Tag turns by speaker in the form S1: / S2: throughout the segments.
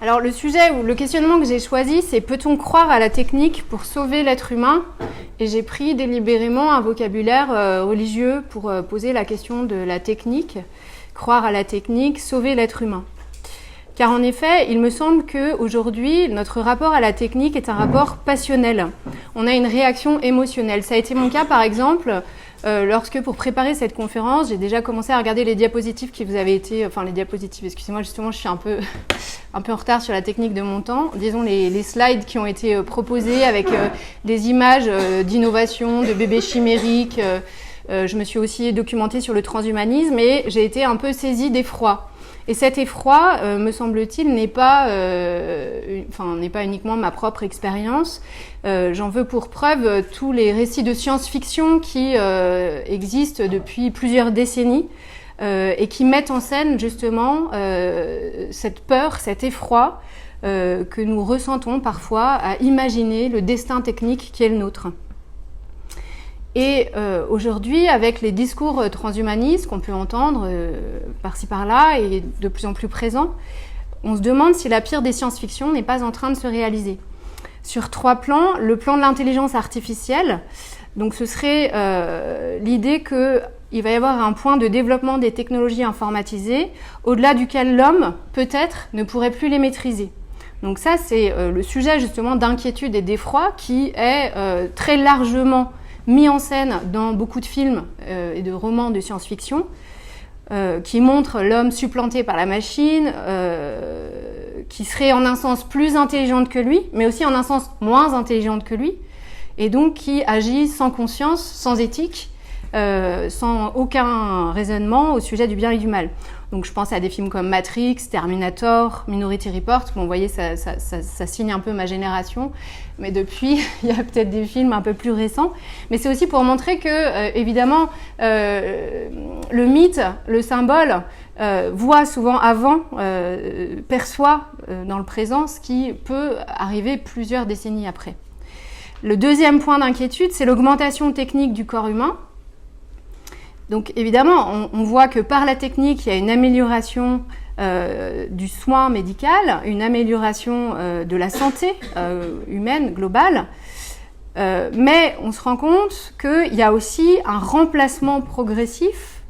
S1: Alors le sujet ou le questionnement que j'ai choisi, c'est peut-on croire à la technique pour sauver l'être humain? Et j'ai pris délibérément un vocabulaire religieux pour poser la question de la technique. Croire à la technique, sauver l'être humain. Car en effet, il me semble qu'aujourd'hui, notre rapport à la technique est un rapport passionnel. On a une réaction émotionnelle. Ça a été mon cas par exemple lorsque pour préparer cette conférence, j'ai déjà commencé à regarder les diapositives qui vous avaient été... Enfin les diapositives, excusez-moi, justement je suis un peu en retard sur la technique de mon temps. Disons les slides qui ont été proposés avec des images d'innovation, de bébés chimériques. Je me suis aussi documentée sur le transhumanisme et j'ai été un peu saisie d'effroi. Et cet effroi, me semble-t-il, n'est pas uniquement ma propre expérience. J'en veux pour preuve tous les récits de science-fiction qui existent depuis plusieurs décennies et qui mettent en scène justement cette peur, cet effroi que nous ressentons parfois à imaginer le destin technique qui est le nôtre. Et aujourd'hui, avec les discours transhumanistes qu'on peut entendre par-ci par-là et de plus en plus présents, on se demande si la pire des science-fiction n'est pas en train de se réaliser. Sur 3 plans, le plan de l'intelligence artificielle, donc ce serait l'idée qu'il va y avoir un point de développement des technologies informatisées au-delà duquel l'homme, peut-être, ne pourrait plus les maîtriser. Donc ça, c'est le sujet justement d'inquiétude et d'effroi qui est très largement mis en scène dans beaucoup de films et de romans de science-fiction qui montrent l'homme supplanté par la machine, qui serait en un sens plus intelligente que lui, mais aussi en un sens moins intelligente que lui, et donc qui agit sans conscience, sans éthique, sans aucun raisonnement au sujet du bien et du mal. Donc je pense à des films comme Matrix, Terminator, Minority Report. Bon, vous voyez, ça signe un peu ma génération. Mais depuis, il y a peut-être des films un peu plus récents. Mais c'est aussi pour montrer que, évidemment, le mythe, le symbole, voit souvent avant, perçoit dans le présent ce qui peut arriver plusieurs décennies après. Le deuxième point d'inquiétude, c'est l'augmentation technique du corps humain. Donc évidemment, on voit que par la technique, il y a une amélioration du soin médical, une amélioration de la santé humaine globale, mais on se rend compte qu'il y a aussi un remplacement progressif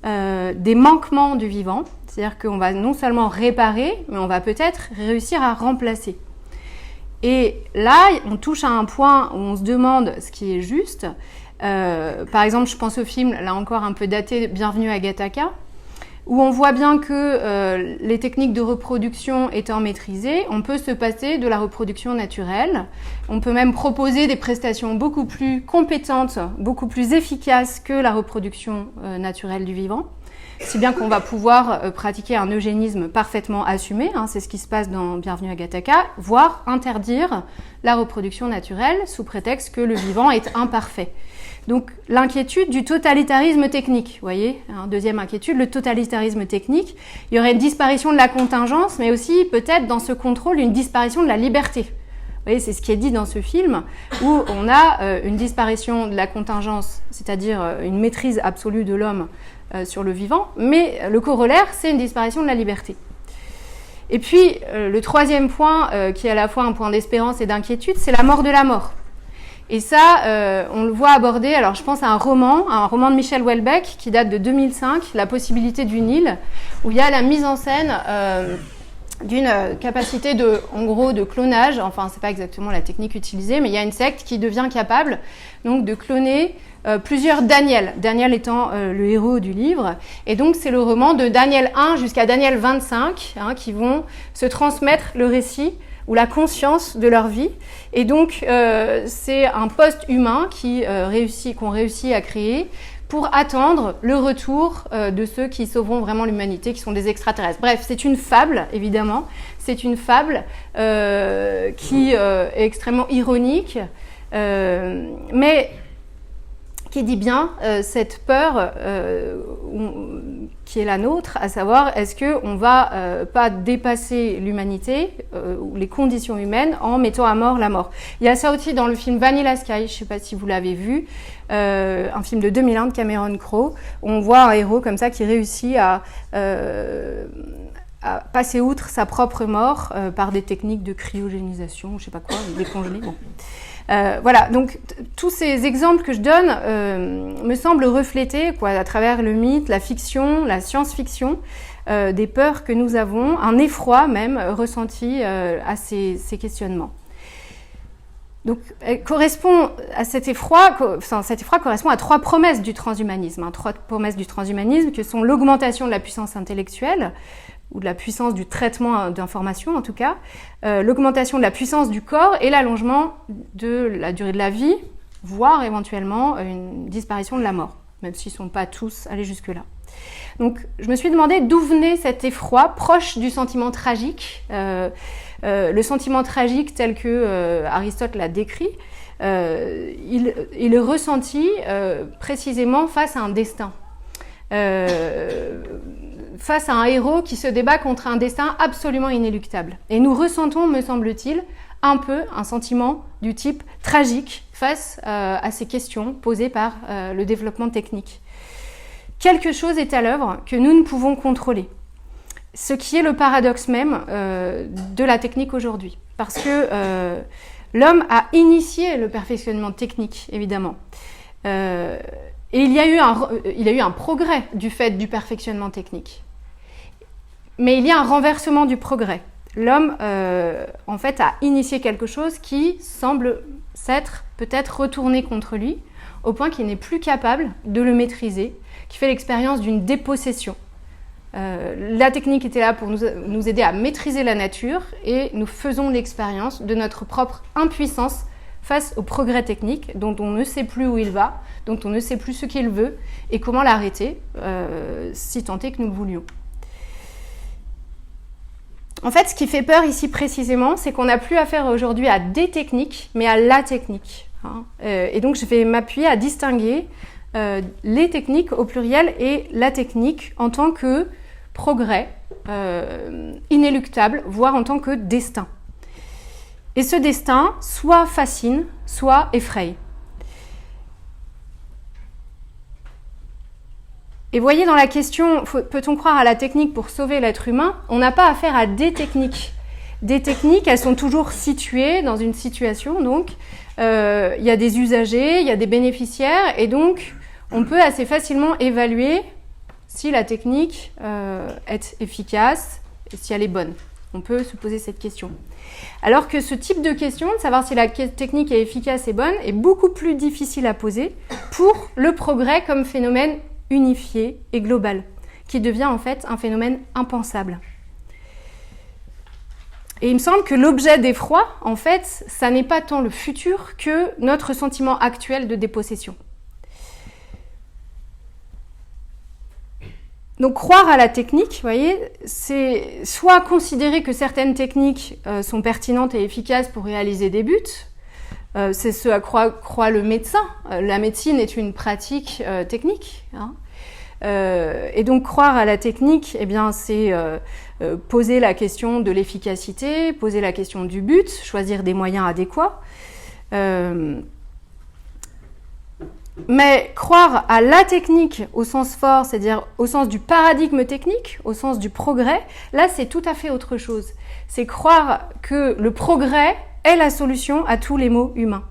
S1: des manquements du vivant, c'est-à-dire qu'on va non seulement réparer, mais on va peut-être réussir à remplacer. Et là, on touche à un point où on se demande ce qui est juste. Par exemple, je pense au film, là encore un peu daté, Bienvenue à Gattaca, où on voit bien que les techniques de reproduction étant maîtrisées, on peut se passer de la reproduction naturelle. On peut même proposer des prestations beaucoup plus compétentes, beaucoup plus efficaces que la reproduction naturelle du vivant. Si bien qu'on va pouvoir pratiquer un eugénisme parfaitement assumé, hein, c'est ce qui se passe dans Bienvenue à Gattaca, voire interdire la reproduction naturelle sous prétexte que le vivant est imparfait. Donc l'inquiétude du totalitarisme technique, vous voyez, hein, deuxième inquiétude, le totalitarisme technique. Il y aurait une disparition de la contingence, mais aussi peut-être dans ce contrôle une disparition de la liberté. Vous voyez, c'est ce qui est dit dans ce film, où on a une disparition de la contingence, c'est-à-dire une maîtrise absolue de l'homme sur le vivant, mais le corollaire, c'est une disparition de la liberté. Et puis, le troisième point, qui est à la fois un point d'espérance et d'inquiétude, c'est la mort de la mort. Et ça, on le voit abordé, alors je pense à un roman de Michel Houellebecq, qui date de 2005, La possibilité d'une île, où il y a la mise en scène d'une capacité de clonage, enfin c'est pas exactement la technique utilisée, mais il y a une secte qui devient capable donc de cloner plusieurs Daniel étant le héros du livre, et donc c'est le roman de Daniel 1 jusqu'à Daniel 25 hein, qui vont se transmettre le récit ou la conscience de leur vie, et donc c'est un post-humain qu'on réussit à créer pour attendre le retour de ceux qui sauveront vraiment l'humanité, qui sont des extraterrestres. Bref, c'est une fable, évidemment. C'est une fable qui est extrêmement ironique, mais qui dit bien cette peur qui est la nôtre, à savoir est-ce qu'on va pas dépasser l'humanité ou les conditions humaines en mettant à mort la mort. Il y a ça aussi dans le film Vanilla Sky, je ne sais pas si vous l'avez vu, un film de 2001 de Cameron Crowe, où on voit un héros comme ça qui réussit passer outre sa propre mort par des techniques de cryogénisation, je sais pas quoi, décongelés. Bon. Voilà, donc tous ces exemples que je donne me semblent refléter, à travers le mythe, la fiction, la science-fiction, des peurs que nous avons, un effroi même ressenti à ces questionnements. Donc, cet effroi correspond à 3 promesses du transhumanisme. 3 promesses du transhumanisme que sont l'augmentation de la puissance intellectuelle, ou de la puissance du traitement d'informations en tout cas, l'augmentation de la puissance du corps et l'allongement de la durée de la vie, voire éventuellement une disparition de la mort, même s'ils ne sont pas tous allés jusque-là. Donc je me suis demandé d'où venait cet effroi proche du sentiment tragique. Le sentiment tragique tel que Aristote l'a décrit, il est ressenti précisément face à un destin. Face à un héros qui se débat contre un destin absolument inéluctable. Et nous ressentons, me semble-t-il, un peu un sentiment du type tragique face à ces questions posées par le développement technique. Quelque chose est à l'œuvre que nous ne pouvons contrôler. Ce qui est le paradoxe même de la technique aujourd'hui. Parce que l'homme a initié le perfectionnement technique, évidemment. Et il y a eu un progrès du fait du perfectionnement technique. Mais il y a un renversement du progrès. L'homme, en fait, a initié quelque chose qui semble s'être peut-être retourné contre lui, au point qu'il n'est plus capable de le maîtriser, qui fait l'expérience d'une dépossession. La technique était là pour nous aider à maîtriser la nature, et nous faisons l'expérience de notre propre impuissance face au progrès technique, dont on ne sait plus où il va, dont on ne sait plus ce qu'il veut, et comment l'arrêter, si tant est que nous le voulions. En fait, ce qui fait peur ici précisément, c'est qu'on n'a plus affaire aujourd'hui à des techniques, mais à la technique. Et donc, je vais m'appuyer à distinguer les techniques au pluriel et la technique en tant que progrès inéluctable, voire en tant que destin. Et ce destin soit fascine, soit effraie. Et voyez dans la question, peut-on croire à la technique pour sauver l'être humain? On n'a pas affaire à des techniques. Des techniques, elles sont toujours situées dans une situation, donc il y a des usagers, il y a des bénéficiaires, et donc on peut assez facilement évaluer si la technique est efficace et si elle est bonne. On peut se poser cette question. Alors que ce type de question, de savoir si la technique est efficace et bonne, est beaucoup plus difficile à poser pour le progrès comme phénomène unifié et global, qui devient en fait un phénomène impensable. Et il me semble que l'objet d'effroi, en fait, ça n'est pas tant le futur que notre sentiment actuel de dépossession. Donc croire à la technique, vous voyez, c'est soit considérer que certaines techniques sont pertinentes et efficaces pour réaliser des buts, c'est ce à quoi croit le médecin. La médecine est une pratique technique. Et donc croire à la technique, eh bien, c'est poser la question de l'efficacité, poser la question du but, choisir des moyens adéquats. Mais croire à la technique au sens fort, c'est-à-dire au sens du paradigme technique, au sens du progrès, là c'est tout à fait autre chose. C'est croire que le progrès est la solution à tous les maux humains.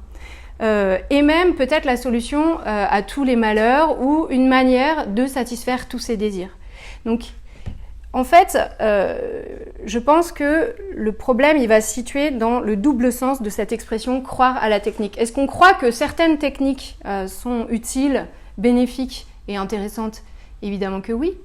S1: Et même peut-être la solution à tous les malheurs ou une manière de satisfaire tous ces désirs. Donc en fait, je pense que le problème il va se situer dans le double sens de cette expression « croire à la technique ». Est-ce qu'on croit que certaines techniques sont utiles, bénéfiques et intéressantes? Évidemment que oui.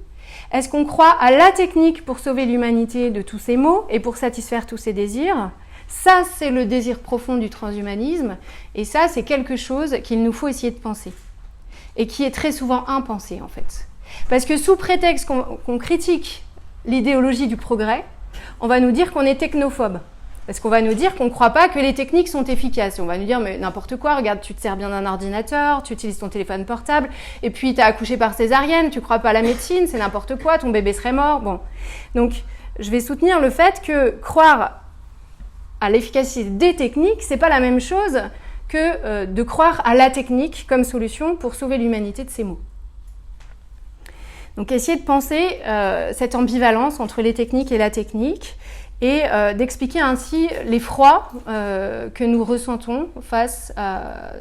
S1: Est-ce qu'on croit à la technique pour sauver l'humanité de tous ces maux et pour satisfaire tous ces désirs? Ça, c'est le désir profond du transhumanisme, et ça, c'est quelque chose qu'il nous faut essayer de penser, et qui est très souvent impensé, en fait. Parce que sous prétexte qu'on critique l'idéologie du progrès, on va nous dire qu'on est technophobe, parce qu'on va nous dire qu'on ne croit pas que les techniques sont efficaces. On va nous dire, mais n'importe quoi, regarde, tu te sers bien d'un ordinateur, tu utilises ton téléphone portable, et puis tu as accouché par césarienne, tu ne crois pas à la médecine, c'est n'importe quoi, ton bébé serait mort. Bon. Donc, je vais soutenir le fait que croire à l'efficacité des techniques, c'est pas la même chose que de croire à la technique comme solution pour sauver l'humanité de ces maux. Donc essayer de penser cette ambivalence entre les techniques et la technique et d'expliquer ainsi l'effroi que nous ressentons face à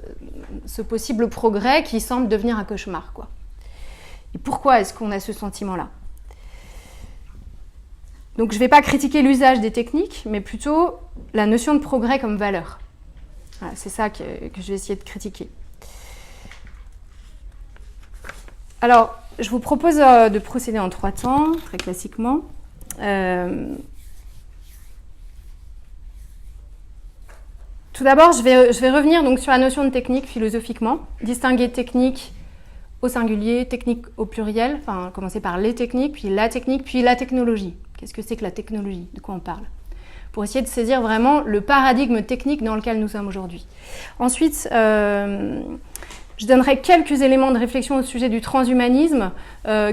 S1: ce possible progrès qui semble devenir un cauchemar, quoi. Et pourquoi est-ce qu'on a ce sentiment-là ? Donc je ne vais pas critiquer l'usage des techniques, mais plutôt la notion de progrès comme valeur. Voilà, c'est ça que je vais essayer de critiquer. Alors, je vous propose de procéder en 3 temps, très classiquement. Tout d'abord, je vais revenir donc sur la notion de technique philosophiquement, distinguer technique au singulier, technique au pluriel, enfin commencer par les techniques, puis la technologie. Qu'est-ce que c'est que la technologie ? De quoi on parle ? Pour essayer de saisir vraiment le paradigme technique dans lequel nous sommes aujourd'hui. Ensuite, je donnerai quelques éléments de réflexion au sujet du transhumanisme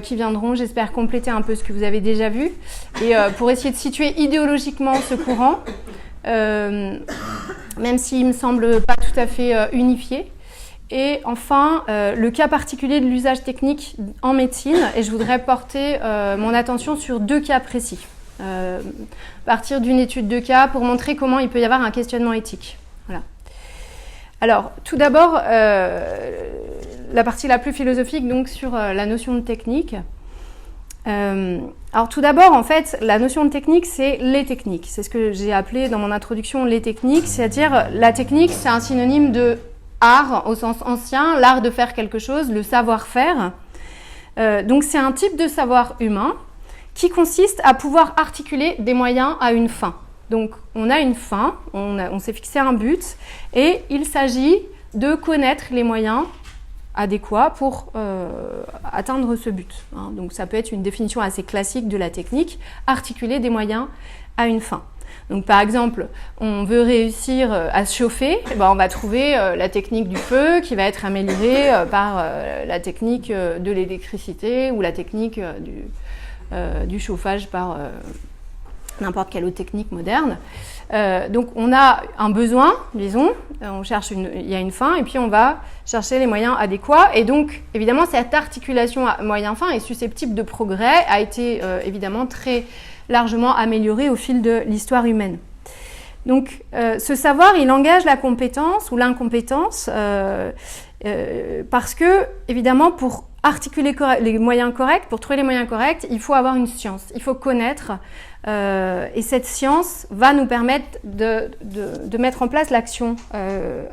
S1: qui viendront, j'espère, compléter un peu ce que vous avez déjà vu, et pour essayer de situer idéologiquement ce courant, même s'il me semble pas tout à fait unifié. Et enfin, le cas particulier de l'usage technique en médecine, et je voudrais porter mon attention sur 2 cas précis. Partir d'une étude de cas pour montrer comment il peut y avoir un questionnement éthique. Voilà. Alors, tout d'abord, la partie la plus philosophique, donc sur la notion de technique. Alors tout d'abord, en fait, la notion de technique, c'est les techniques. C'est ce que j'ai appelé dans mon introduction les techniques, c'est-à-dire la technique, c'est un synonyme de art au sens ancien, l'art de faire quelque chose, le savoir-faire. Donc c'est un type de savoir humain qui consiste à pouvoir articuler des moyens à une fin. Donc on a une fin, on s'est fixé un but et il s'agit de connaître les moyens adéquats pour atteindre ce but. Donc ça peut être une définition assez classique de la technique, articuler des moyens à une fin. Donc par exemple, on veut réussir à se chauffer, on va trouver la technique du feu qui va être améliorée par la technique de l'électricité ou la technique du chauffage par n'importe quelle autre technique moderne. Donc on a un besoin, disons, il y a une fin et puis on va chercher les moyens adéquats. Et donc évidemment cette articulation moyen-fin est susceptible de progrès, a été évidemment très largement améliorée au fil de l'histoire humaine. Donc ce savoir, il engage la compétence ou l'incompétence parce que évidemment pour articuler les moyens corrects, pour trouver les moyens corrects, il faut avoir une science, il faut connaître et cette science va nous permettre de mettre en place l'action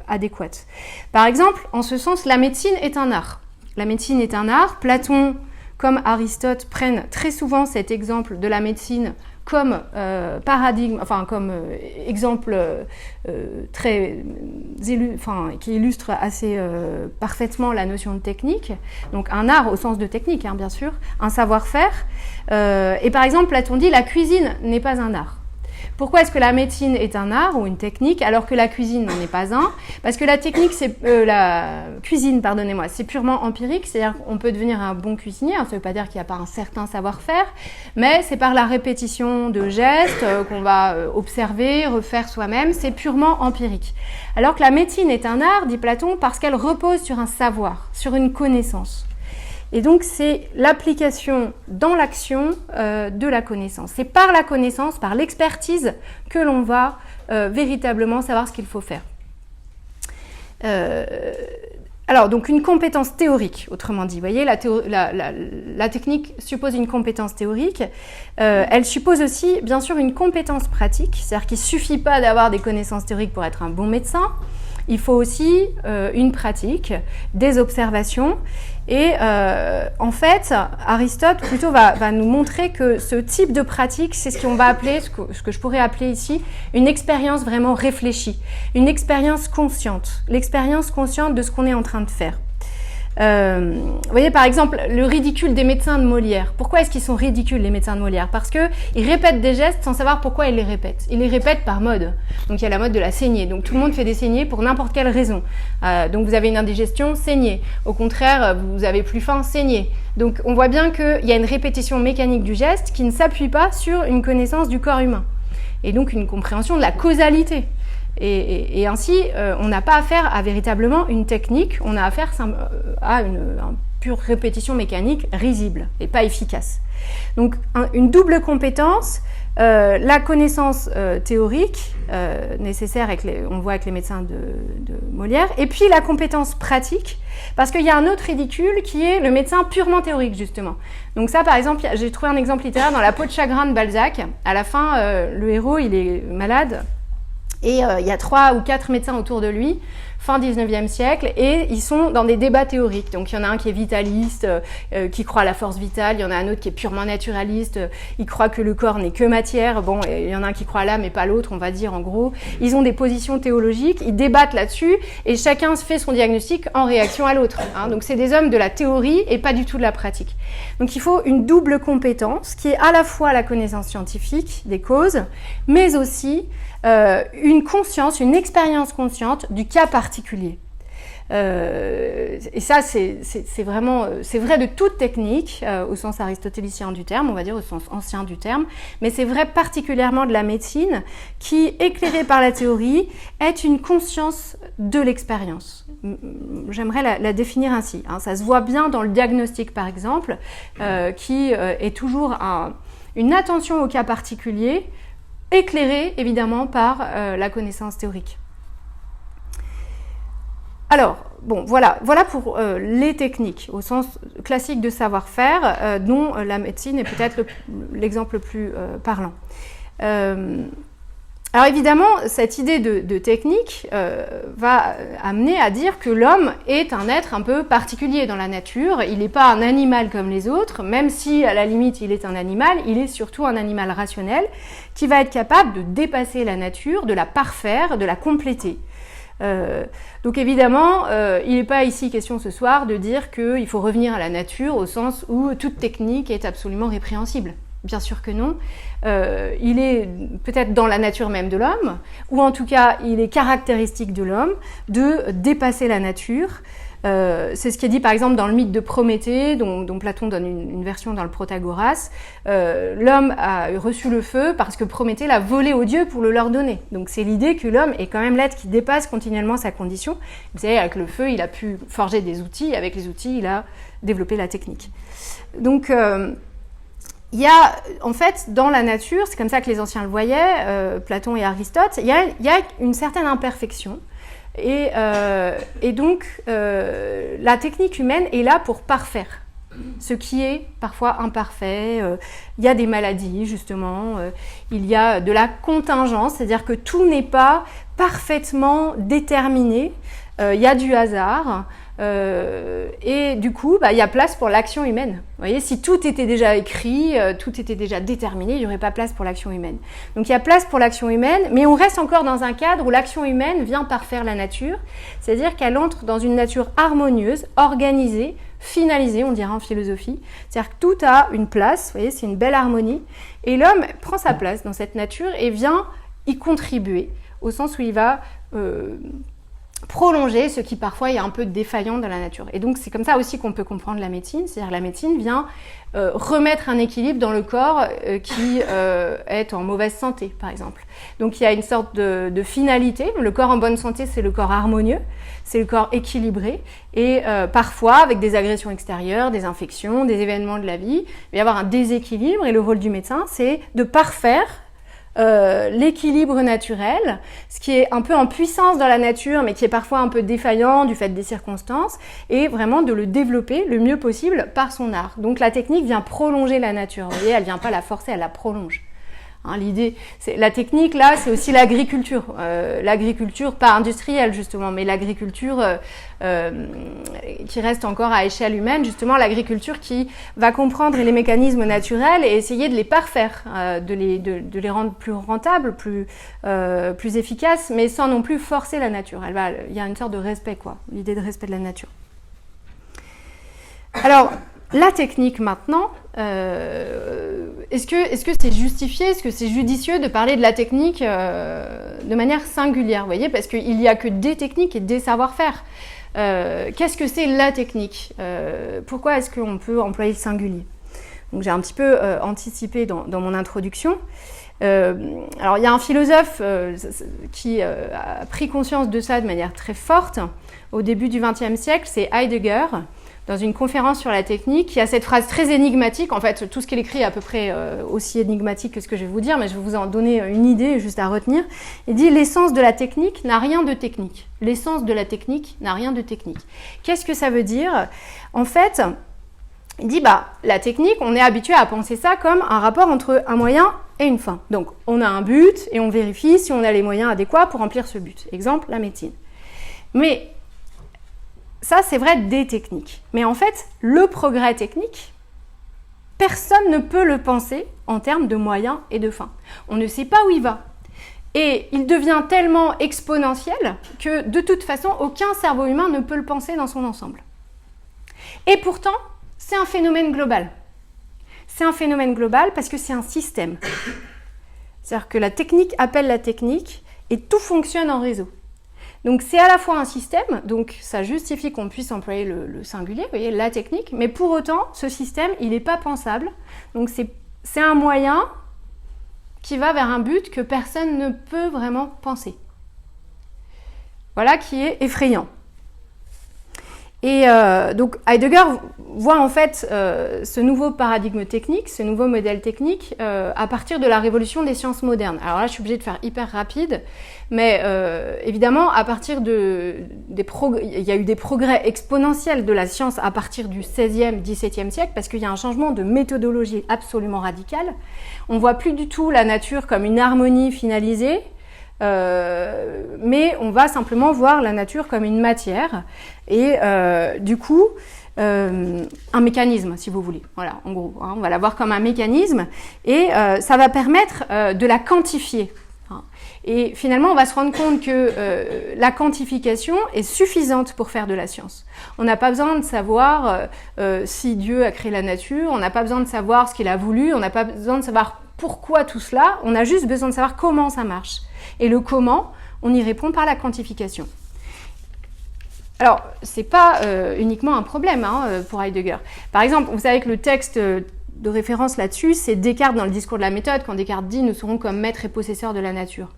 S1: adéquate. Par exemple, en ce sens, la médecine est un art. La médecine est un art. Platon, comme Aristote, prennent très souvent cet exemple de la médecine comme paradigme, enfin comme exemple qui illustre assez parfaitement la notion de technique. Donc un art au sens de technique, bien sûr, un savoir-faire. Et par exemple, Platon dit la cuisine n'est pas un art. Pourquoi est-ce que la médecine est un art ou une technique alors que la cuisine n'en est pas un ? Parce que la cuisine, c'est purement empirique, c'est-à-dire qu'on peut devenir un bon cuisinier, ça ne veut pas dire qu'il n'y a pas un certain savoir-faire, mais c'est par la répétition de gestes qu'on va observer, refaire soi-même, c'est purement empirique. Alors que la médecine est un art, dit Platon, parce qu'elle repose sur un savoir, sur une connaissance. Et donc, c'est l'application dans l'action de la connaissance. C'est par la connaissance, par l'expertise, que l'on va véritablement savoir ce qu'il faut faire. Alors, donc, une compétence théorique, autrement dit. Vous voyez, la technique suppose une compétence théorique. Elle suppose aussi, bien sûr, une compétence pratique. C'est-à-dire qu'il ne suffit pas d'avoir des connaissances théoriques pour être un bon médecin. Il faut aussi une pratique, des observations. Et en fait, Aristote plutôt va nous montrer que ce type de pratique, c'est ce qu'on va appeler, ce que je pourrais appeler ici, une expérience vraiment réfléchie, une expérience consciente, l'expérience consciente de ce qu'on est en train de faire. Vous voyez par exemple le ridicule des médecins de Molière. Pourquoi est-ce qu'ils sont ridicules les médecins de Molière ? Parce qu'ils répètent des gestes sans savoir pourquoi ils les répètent. Ils les répètent par mode. Donc il y a la mode de la saignée. Donc tout le monde fait des saignées pour n'importe quelle raison. Donc vous avez une indigestion, saignée. Au contraire, vous avez plus faim, saignée. Donc on voit bien qu'il y a une répétition mécanique du geste qui ne s'appuie pas sur une connaissance du corps humain. Et donc une compréhension de la causalité. Et ainsi, on n'a pas affaire à véritablement une technique, on a affaire à un pure répétition mécanique risible et pas efficace. Donc une double compétence, la connaissance théorique nécessaire, on le voit avec les médecins de Molière, et puis la compétence pratique, parce qu'il y a un autre ridicule qui est le médecin purement théorique, justement. Donc ça, par exemple, j'ai trouvé un exemple littéraire dans La peau de chagrin de Balzac. À la fin, le héros, il est malade, et il y a 3 ou 4 médecins autour de lui, fin 19e siècle, et ils sont dans des débats théoriques. Donc il y en a un qui est vitaliste, qui croit à la force vitale, il y en a un autre qui est purement naturaliste, il croit que le corps n'est que matière, bon, et il y en a un qui croit à l'âme et pas l'autre, on va dire en gros. Ils ont des positions théologiques, ils débattent là-dessus, et chacun fait son diagnostic en réaction à l'autre. Hein. Donc c'est des hommes de la théorie et pas du tout de la pratique. Donc il faut une double compétence, qui est à la fois la connaissance scientifique des causes, mais aussi une conscience, une expérience consciente du cas particulier. Et ça, c'est vrai de toute technique, au sens aristotélicien du terme, on va dire au sens ancien du terme, mais c'est vrai particulièrement de la médecine qui, éclairée par la théorie, est une conscience de l'expérience. J'aimerais la définir ainsi. Hein. Ça se voit bien dans le diagnostic, par exemple, qui est toujours une attention au cas particulier, éclairée évidemment par la connaissance théorique. Alors, bon, voilà pour les techniques, au sens classique de savoir-faire, dont la médecine est peut-être l'exemple le plus parlant. Alors évidemment, cette idée de technique va amener à dire que l'homme est un être un peu particulier dans la nature. Il n'est pas un animal comme les autres, même si à la limite il est un animal, il est surtout un animal rationnel qui va être capable de dépasser la nature, de la parfaire, de la compléter. Donc évidemment, il n'est pas ici question ce soir de dire qu'il faut revenir à la nature au sens où toute technique est absolument répréhensible. Bien sûr que non. Il est peut-être dans la nature même de l'homme, ou en tout cas, il est caractéristique de l'homme de dépasser la nature. C'est ce qui est dit par exemple dans le mythe de Prométhée, dont Platon donne une version dans le Protagoras. L'homme a reçu le feu parce que Prométhée l'a volé aux dieux pour le leur donner. Donc c'est l'idée que l'homme est quand même l'être qui dépasse continuellement sa condition. Vous savez, avec le feu, il a pu forger des outils, et avec les outils, il a développé la technique. Donc il y a, en fait, dans la nature, c'est comme ça que les anciens le voyaient, Platon et Aristote, il y a une certaine imperfection. Et donc, la technique humaine est là pour parfaire ce qui est parfois imparfait. Il y a des maladies, justement. Il y a de la contingence, c'est-à-dire que tout n'est pas parfaitement déterminé. Il y a du hasard. Et du coup, il y a place pour l'action humaine. Vous voyez, si tout était déjà écrit, tout était déjà déterminé, il n'y aurait pas place pour l'action humaine. Donc il y a place pour l'action humaine, mais on reste encore dans un cadre où l'action humaine vient parfaire la nature, c'est-à-dire qu'elle entre dans une nature harmonieuse, organisée, finalisée, on dirait en philosophie. C'est-à-dire que tout a une place, vous voyez, c'est une belle harmonie, et l'homme prend sa place dans cette nature et vient y contribuer, au sens où il va prolonger ce qui parfois est un peu défaillant dans la nature. Et donc c'est comme ça aussi qu'on peut comprendre la médecine, c'est-à-dire que la médecine vient remettre un équilibre dans le corps qui est en mauvaise santé, par exemple. Donc il y a une sorte de finalité. Le corps en bonne santé, c'est le corps harmonieux, c'est le corps équilibré, et parfois avec des agressions extérieures, des infections, des événements de la vie, il va y avoir un déséquilibre, et le rôle du médecin, c'est de parfaire l'équilibre naturel, ce qui est un peu en puissance dans la nature, mais qui est parfois un peu défaillant du fait des circonstances, et vraiment de le développer le mieux possible par son art. Donc la technique vient prolonger la nature, vous voyez, elle vient pas la forcer, elle la prolonge. Hein, l'idée, la technique là, c'est aussi l'agriculture. L'agriculture pas industrielle justement, mais l'agriculture qui reste encore à échelle humaine, justement l'agriculture qui va comprendre les mécanismes naturels et essayer de les parfaire, de les rendre plus rentables, plus efficaces, mais sans non plus forcer la nature. Il y a une sorte de respect, quoi, l'idée de respect de la nature. Alors, la technique maintenant, est-ce que c'est justifié, est-ce que c'est judicieux de parler de la technique de manière singulière, vous voyez, parce qu'il n'y a que des techniques et des savoir-faire. Qu'est-ce que c'est la technique? Pourquoi est-ce qu'on peut employer le singulier? Donc j'ai un petit peu anticipé dans mon introduction. Alors il y a un philosophe qui a pris conscience de ça de manière très forte au début du XXe siècle, c'est Heidegger. dans une conférence sur la technique, il y a cette phrase très énigmatique. En fait, tout ce qu'il écrit est à peu près aussi énigmatique que ce que je vais vous dire, mais je vais vous en donner une idée juste à retenir. Il dit « L'essence de la technique n'a rien de technique. L'essence de la technique n'a rien de technique. » Qu'est-ce que ça veut dire? En fait, il dit la technique, on est habitué à penser ça comme un rapport entre un moyen et une fin. Donc, on a un but et on vérifie si on a les moyens adéquats pour remplir ce but. Exemple, la médecine. Mais ça, c'est vrai des techniques. Mais en fait, le progrès technique, personne ne peut le penser en termes de moyens et de fins. On ne sait pas où il va. Et il devient tellement exponentiel que, de toute façon, aucun cerveau humain ne peut le penser dans son ensemble. Et pourtant, c'est un phénomène global. C'est un phénomène global parce que c'est un système. C'est-à-dire que la technique appelle la technique et tout fonctionne en réseau. Donc c'est à la fois un système, donc ça justifie qu'on puisse employer le singulier, vous voyez, la technique, mais pour autant, ce système, il n'est pas pensable. Donc c'est un moyen qui va vers un but que personne ne peut vraiment penser. Voilà qui est effrayant. Et donc Heidegger voit en fait ce nouveau paradigme technique, ce nouveau modèle technique à partir de la révolution des sciences modernes. Alors là, je suis obligée de faire hyper rapide, mais évidemment, à partir il y a eu des progrès exponentiels de la science à partir du XVIe, XVIIe siècle, parce qu'il y a un changement de méthodologie absolument radical. On ne voit plus du tout la nature comme une harmonie finalisée, mais on va simplement voir la nature comme une matière et du coup un mécanisme, si vous voulez. Voilà, en gros, hein, on va la voir comme un mécanisme et ça va permettre de la quantifier. Hein. Et finalement, on va se rendre compte que la quantification est suffisante pour faire de la science. On n'a pas besoin de savoir si Dieu a créé la nature, on n'a pas besoin de savoir ce qu'il a voulu, on n'a pas besoin de savoir pourquoi tout cela, on a juste besoin de savoir comment ça marche. Et le comment, on y répond par la quantification. Alors, ce n'est pas uniquement un problème pour Heidegger. Par exemple, vous savez que le texte de référence là-dessus, c'est Descartes dans le discours de la méthode, quand Descartes dit « nous serons comme maîtres et possesseurs de la nature ».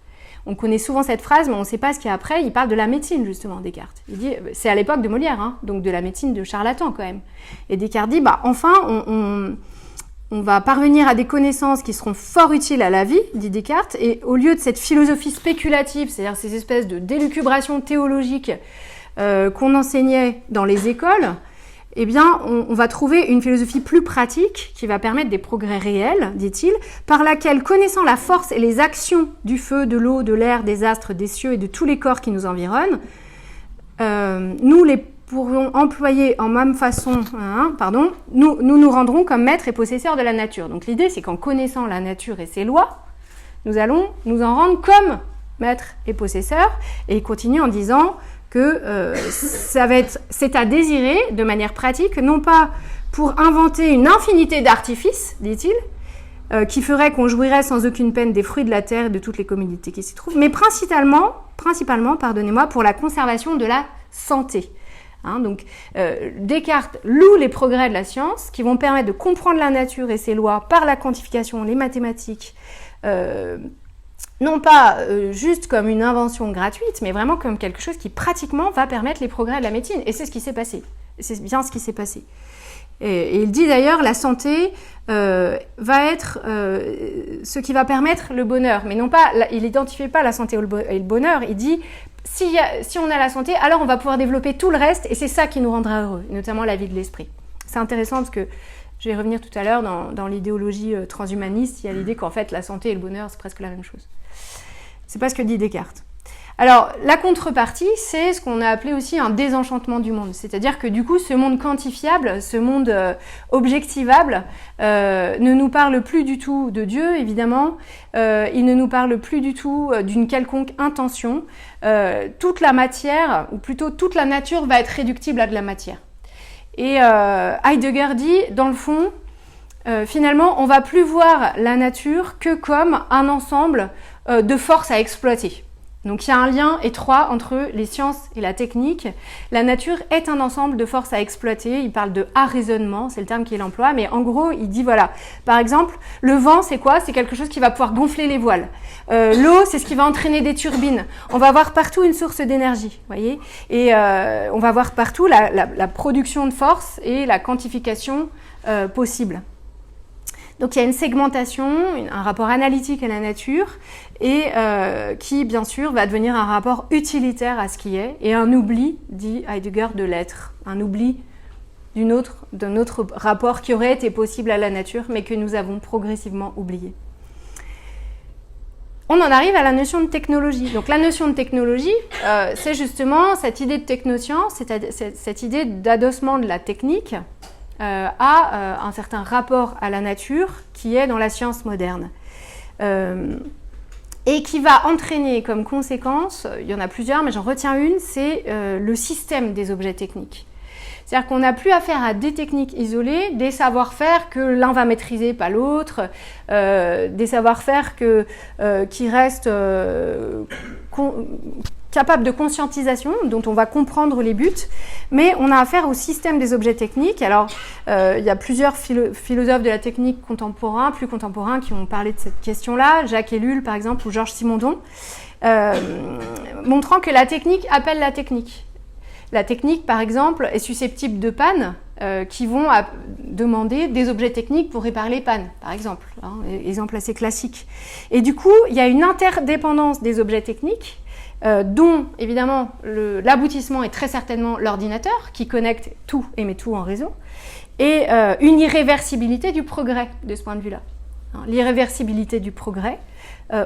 S1: On connaît souvent cette phrase, mais on ne sait pas ce qu'il y a après. Il parle de la médecine, justement, Descartes. Il dit, c'est à l'époque de Molière, donc de la médecine de charlatan, quand même. Et Descartes dit, enfin, on va parvenir à des connaissances qui seront fort utiles à la vie, dit Descartes, et au lieu de cette philosophie spéculative, c'est-à-dire ces espèces de d'élucubrations théologiques qu'on enseignait dans les écoles, eh bien, on va trouver une philosophie plus pratique qui va permettre des progrès réels, dit-il, par laquelle, connaissant la force et les actions du feu, de l'eau, de l'air, des astres, des cieux et de tous les corps qui nous environnent, nous les pourrions employer en même façon, nous rendrons comme maîtres et possesseurs de la nature. Donc l'idée, c'est qu'en connaissant la nature et ses lois, nous allons nous en rendre comme maîtres et possesseurs. Et il continue en disant que c'est à désirer de manière pratique, non pas pour inventer une infinité d'artifices, dit-il, qui ferait qu'on jouirait sans aucune peine des fruits de la terre et de toutes les communautés qui s'y trouvent, mais principalement, pour la conservation de la santé. Donc, Descartes loue les progrès de la science qui vont permettre de comprendre la nature et ses lois par la quantification, les mathématiques, non pas juste comme une invention gratuite, mais vraiment comme quelque chose qui pratiquement va permettre les progrès de la médecine. Et c'est ce qui s'est passé. C'est bien ce qui s'est passé. Et il dit d'ailleurs, la santé va être ce qui va permettre le bonheur. Mais non pas, il n'identifiait pas la santé et le bonheur. Il dit, si on a la santé, alors on va pouvoir développer tout le reste, et c'est ça qui nous rendra heureux, notamment la vie de l'esprit. C'est intéressant parce que je vais revenir tout à l'heure dans l'idéologie transhumaniste, il y a l'idée qu'en fait la santé et le bonheur c'est presque la même chose. C'est pas ce que dit Descartes. Alors la contrepartie, c'est ce qu'on a appelé aussi un désenchantement du monde, c'est-à-dire que du coup ce monde quantifiable, ce monde objectivable ne nous parle plus du tout de Dieu évidemment, il ne nous parle plus du tout d'une quelconque intention, toute la matière, ou plutôt toute la nature va être réductible à de la matière. Et Heidegger dit, dans le fond, finalement, on ne va plus voir la nature que comme un ensemble de forces à exploiter. Donc il y a un lien étroit entre les sciences et la technique. La nature est un ensemble de forces à exploiter. Il parle de arraisonnement, c'est le terme qu'il emploie, mais en gros, il dit voilà, par exemple, le vent, c'est quoi? C'est quelque chose qui va pouvoir gonfler les voiles. L'eau, c'est ce qui va entraîner des turbines. On va voir partout une source d'énergie, voyez. Et on va voir partout la production de force et la quantification possible. Donc il y a une segmentation, un rapport analytique à la nature et qui bien sûr va devenir un rapport utilitaire à ce qui est et un oubli, dit Heidegger, de l'être, un oubli d'un autre rapport qui aurait été possible à la nature mais que nous avons progressivement oublié. On en arrive à la notion de technologie. Donc la notion de technologie, c'est justement cette idée de technoscience, c'est cette idée d'adossement de la technique à un certain rapport à la nature qui est dans la science moderne. Et qui va entraîner comme conséquence, il y en a plusieurs, mais j'en retiens une, c'est le système des objets techniques. C'est-à-dire qu'on n'a plus affaire à des techniques isolées, des savoir-faire que l'un va maîtriser, pas l'autre, des savoir-faire qui restent capables de conscientisation, dont on va comprendre les buts, mais on a affaire au système des objets techniques. Alors, il y a plusieurs philosophes de la technique plus contemporains, qui ont parlé de cette question-là, Jacques Ellul, par exemple, ou Georges Simondon, montrant que la technique appelle la technique. La technique, par exemple, est susceptible de pannes qui vont demander des objets techniques pour réparer les pannes, par exemple. Exemple assez classique. Et du coup, il y a une interdépendance des objets techniques dont, évidemment, l'aboutissement est très certainement l'ordinateur qui connecte tout et met tout en réseau, et une irréversibilité du progrès de ce point de vue-là. L'irréversibilité du progrès,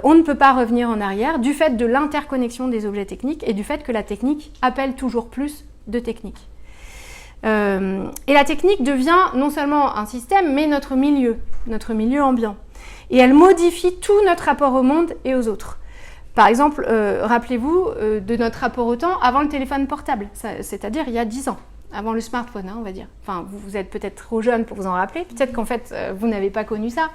S1: on ne peut pas revenir en arrière du fait de l'interconnexion des objets techniques et du fait que la technique appelle toujours plus de technique. Et la technique devient non seulement un système, mais notre milieu ambiant. Et elle modifie tout notre rapport au monde et aux autres. Par exemple, rappelez-vous de notre rapport au temps avant le téléphone portable, c'est-à-dire il y a 10 ans. Avant le smartphone, on va dire. Enfin, vous êtes peut-être trop jeune pour vous en rappeler. Peut-être qu'en fait, vous n'avez pas connu ça.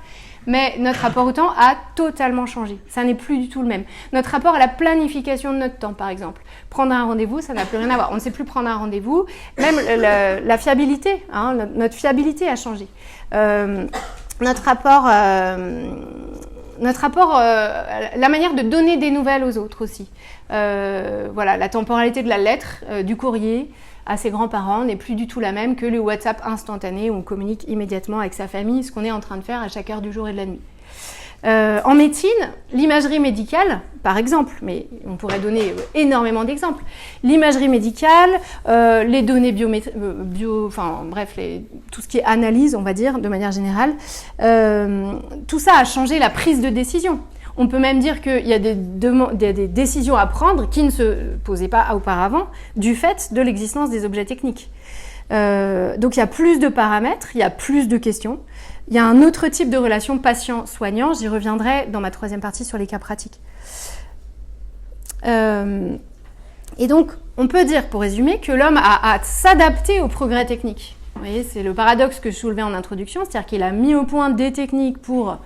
S1: Mais notre rapport au temps a totalement changé. Ça n'est plus du tout le même. Notre rapport à la planification de notre temps, par exemple. Prendre un rendez-vous, ça n'a plus rien à voir. On ne sait plus prendre un rendez-vous. Même la fiabilité, notre fiabilité a changé. Notre rapport, la manière de donner des nouvelles aux autres aussi. Voilà, la temporalité de la lettre, du courrier à ses grands-parents n'est plus du tout la même que le WhatsApp instantané où on communique immédiatement avec sa famille, ce qu'on est en train de faire à chaque heure du jour et de la nuit. En médecine, l'imagerie médicale, par exemple, mais on pourrait donner énormément d'exemples, l'imagerie médicale, les données tout ce qui est analyse, on va dire, de manière générale, tout ça a changé la prise de décision. On peut même dire qu'il y a des décisions à prendre qui ne se posaient pas auparavant du fait de l'existence des objets techniques. Donc il y a plus de paramètres, il y a plus de questions. Il y a un autre type de relation patient-soignant, j'y reviendrai dans ma troisième partie sur les cas pratiques. Et donc, on peut dire, pour résumer, que l'homme a à s'adapter au progrès technique. Vous voyez, c'est le paradoxe que je soulevais en introduction, c'est-à-dire qu'il a mis au point des techniques pour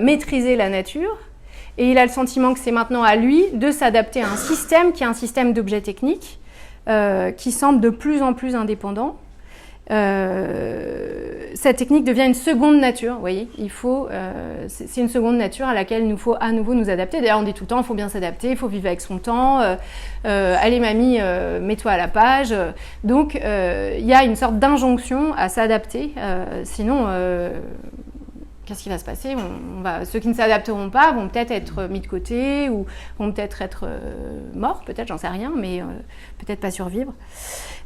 S1: maîtriser la nature, et il a le sentiment que c'est maintenant à lui de s'adapter à un système qui est un système d'objets techniques qui semble de plus en plus indépendant. Cette technique devient une seconde nature, vous voyez, c'est une seconde nature à laquelle il nous faut à nouveau nous adapter. D'ailleurs, on dit tout le temps, il faut bien s'adapter, il faut vivre avec son temps, allez mamie, mets-toi à la page. Donc, il y a une sorte d'injonction à s'adapter, sinon... qu'est-ce qui va se passer? Ceux qui ne s'adapteront pas vont peut-être être mis de côté ou vont peut-être être morts, peut-être, j'en sais rien, mais peut-être pas survivre.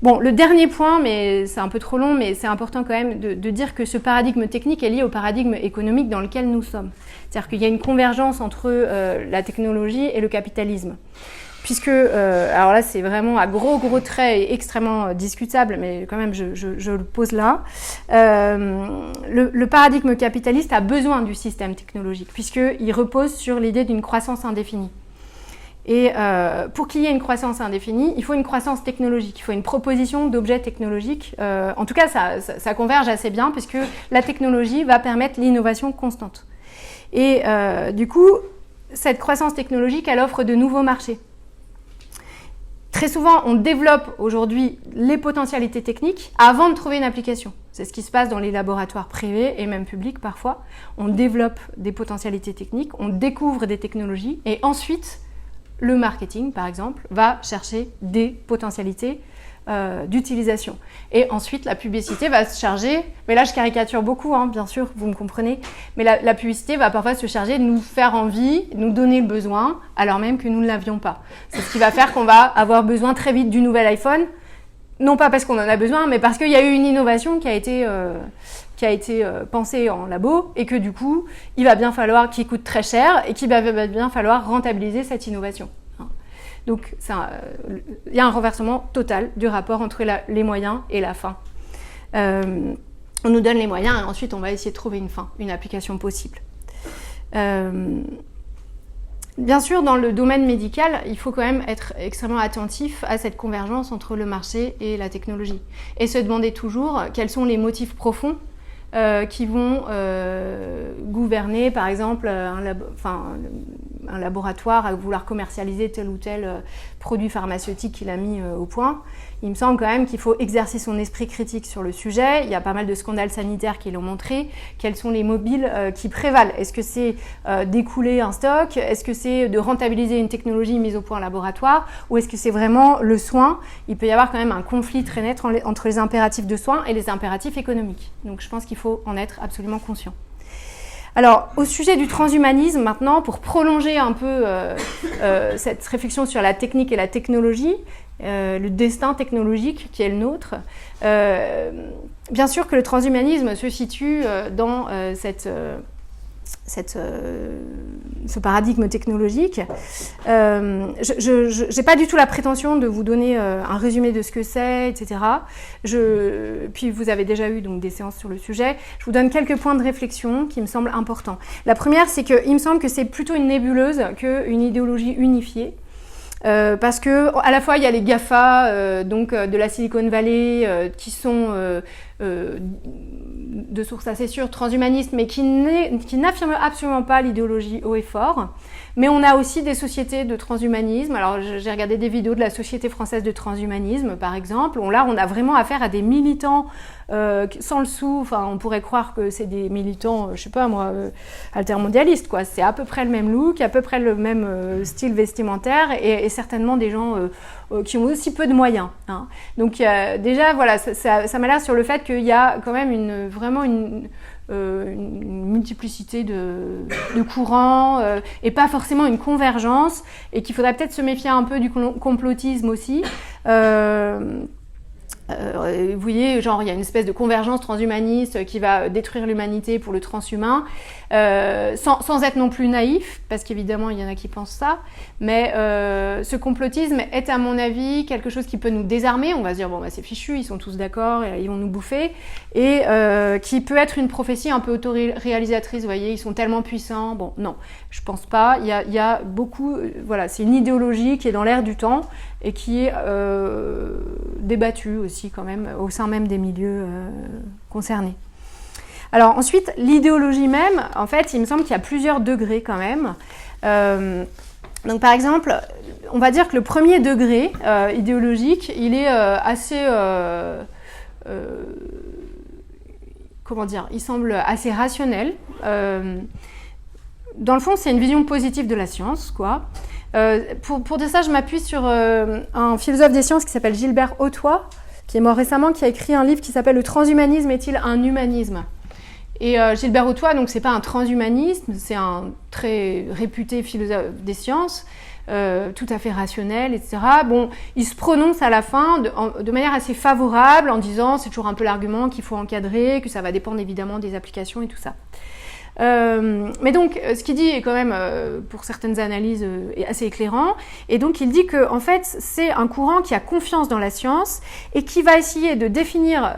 S1: Bon, le dernier point, mais c'est un peu trop long, mais c'est important quand même de dire que ce paradigme technique est lié au paradigme économique dans lequel nous sommes. C'est-à-dire qu'il y a une convergence entre la technologie et le capitalisme. Puisque, alors là c'est vraiment à gros traits et extrêmement discutable, mais quand même je le pose là, le paradigme capitaliste a besoin du système technologique, puisqu'il repose sur l'idée d'une croissance indéfinie. Et pour qu'il y ait une croissance indéfinie, il faut une croissance technologique, il faut une proposition d'objets technologiques. En tout cas, ça converge assez bien, puisque la technologie va permettre l'innovation constante. Et du coup, cette croissance technologique, elle offre de nouveaux marchés. Très souvent, on développe aujourd'hui les potentialités techniques avant de trouver une application. C'est ce qui se passe dans les laboratoires privés et même publics parfois. On développe des potentialités techniques, on découvre des technologies et ensuite, le marketing, par exemple, va chercher des potentialités d'utilisation. Et ensuite, la publicité va se charger, mais là je caricature beaucoup, hein, bien sûr, vous me comprenez, mais la publicité va parfois se charger de nous faire envie, nous donner le besoin, alors même que nous ne l'avions pas. C'est ce qui va faire qu'on va avoir besoin très vite du nouvel iPhone, non pas parce qu'on en a besoin, mais parce qu'il y a eu une innovation qui a été pensée en labo, et que du coup, il va bien falloir, qui coûte très cher, et qu'il va bien falloir rentabiliser cette innovation. Donc, il y a un renversement total du rapport entre les moyens et la fin. On nous donne les moyens et ensuite on va essayer de trouver une fin, une application possible. Bien sûr, dans le domaine médical, il faut quand même être extrêmement attentif à cette convergence entre le marché et la technologie. Et se demander toujours quels sont les motifs profonds qui vont gouverner, par exemple, un laboratoire à vouloir commercialiser tel ou tel produit pharmaceutique qu'il a mis au point. Il me semble quand même qu'il faut exercer son esprit critique sur le sujet. Il y a pas mal de scandales sanitaires qui l'ont montré. Quels sont les mobiles qui prévalent? Est-ce que c'est d'écouler un stock? Est-ce que c'est de rentabiliser une technologie mise au point en laboratoire? Ou est-ce que c'est vraiment le soin? Il peut y avoir quand même un conflit très net entre les impératifs de soins et les impératifs économiques. Donc je pense qu'il faut en être absolument conscient. Alors, au sujet du transhumanisme, maintenant, pour prolonger un peu cette réflexion sur la technique et la technologie, le destin technologique qui est le nôtre, bien sûr que le transhumanisme se situe dans ce paradigme technologique. Je n'ai pas du tout la prétention de vous donner un résumé de ce que c'est, etc. Puis vous avez déjà eu donc, des séances sur le sujet. Je vous donne quelques points de réflexion qui me semblent importants. La première, c'est qu'il me semble que c'est plutôt une nébuleuse qu'une idéologie unifiée. Parce que à la fois il y a les GAFA de la Silicon Valley qui sont de source assez sûre transhumanistes mais qui n'affirment absolument pas l'idéologie haut et fort. Mais on a aussi des sociétés de transhumanisme. Alors j'ai regardé des vidéos de la Société française de transhumanisme par exemple. Là on a vraiment affaire à des militants sans le sou. Enfin on pourrait croire que c'est des militants, je sais pas moi, altermondialistes quoi. C'est à peu près le même look, à peu près le même style vestimentaire et certainement des gens qui ont aussi peu de moyens. Hein. Donc déjà voilà, ça m'a l'air sur le fait qu'il y a quand même vraiment une multiplicité de courants et pas forcément une convergence et qu'il faudrait peut-être se méfier un peu du complotisme aussi. Vous voyez, genre il y a une espèce de convergence transhumaniste qui va détruire l'humanité pour le transhumain, sans être non plus naïf, parce qu'évidemment il y en a qui pensent ça, mais ce complotisme est à mon avis quelque chose qui peut nous désarmer, on va se dire bon bah c'est fichu, ils sont tous d'accord, ils vont nous bouffer, et qui peut être une prophétie un peu autoréalisatrice, vous voyez, ils sont tellement puissants, bon non, je pense pas, il y a beaucoup, voilà, c'est une idéologie qui est dans l'air du temps, et qui est débattue aussi quand même au sein même des milieux concernés. Alors ensuite, l'idéologie même, en fait, il me semble qu'il y a plusieurs degrés quand même. Donc par exemple, on va dire que le premier degré idéologique, il est assez... comment dire, il semble assez rationnel. Dans le fond, c'est une vision positive de la science, quoi. Pour dire ça, je m'appuie sur un philosophe des sciences qui s'appelle Gilbert Hautois, qui est mort récemment, qui a écrit un livre qui s'appelle « Le transhumanisme est-il un humanisme ?» Et Gilbert Hautois, donc c'est pas un transhumaniste, c'est un très réputé philosophe des sciences, tout à fait rationnel, etc. Bon, il se prononce à la fin de manière assez favorable en disant, c'est toujours un peu l'argument qu'il faut encadrer, que ça va dépendre évidemment des applications et tout ça. Mais donc, ce qu'il dit est quand même, pour certaines analyses, assez éclairant. Et donc, il dit que, en fait, c'est un courant qui a confiance dans la science et qui va essayer de définir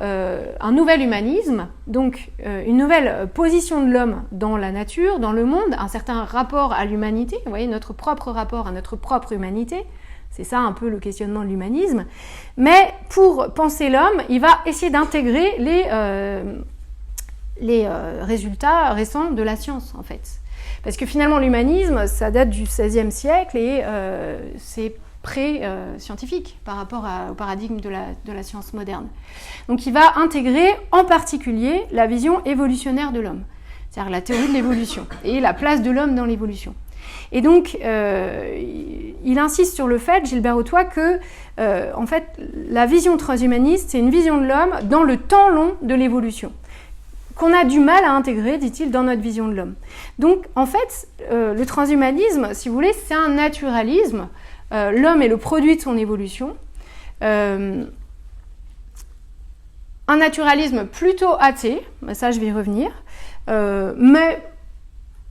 S1: un nouvel humanisme, donc une nouvelle position de l'homme dans la nature, dans le monde, un certain rapport à l'humanité. Vous voyez, notre propre rapport à notre propre humanité. C'est ça un peu le questionnement de l'humanisme. Mais pour penser l'homme, il va essayer d'intégrer les résultats récents de la science, en fait. Parce que finalement, l'humanisme, ça date du XVIe siècle et c'est pré-scientifique par rapport au paradigme de la science moderne. Donc il va intégrer en particulier la vision évolutionnaire de l'homme, c'est-à-dire la théorie de l'évolution et la place de l'homme dans l'évolution. Et donc, il insiste sur le fait, Gilbert Hautois, que en fait, la vision transhumaniste, c'est une vision de l'homme dans le temps long de l'évolution, qu'on a du mal à intégrer, dit-il, dans notre vision de l'homme. Donc, en fait, le transhumanisme, si vous voulez, c'est un naturalisme. L'homme est le produit de son évolution. Un naturalisme plutôt athée, ça je vais y revenir, mais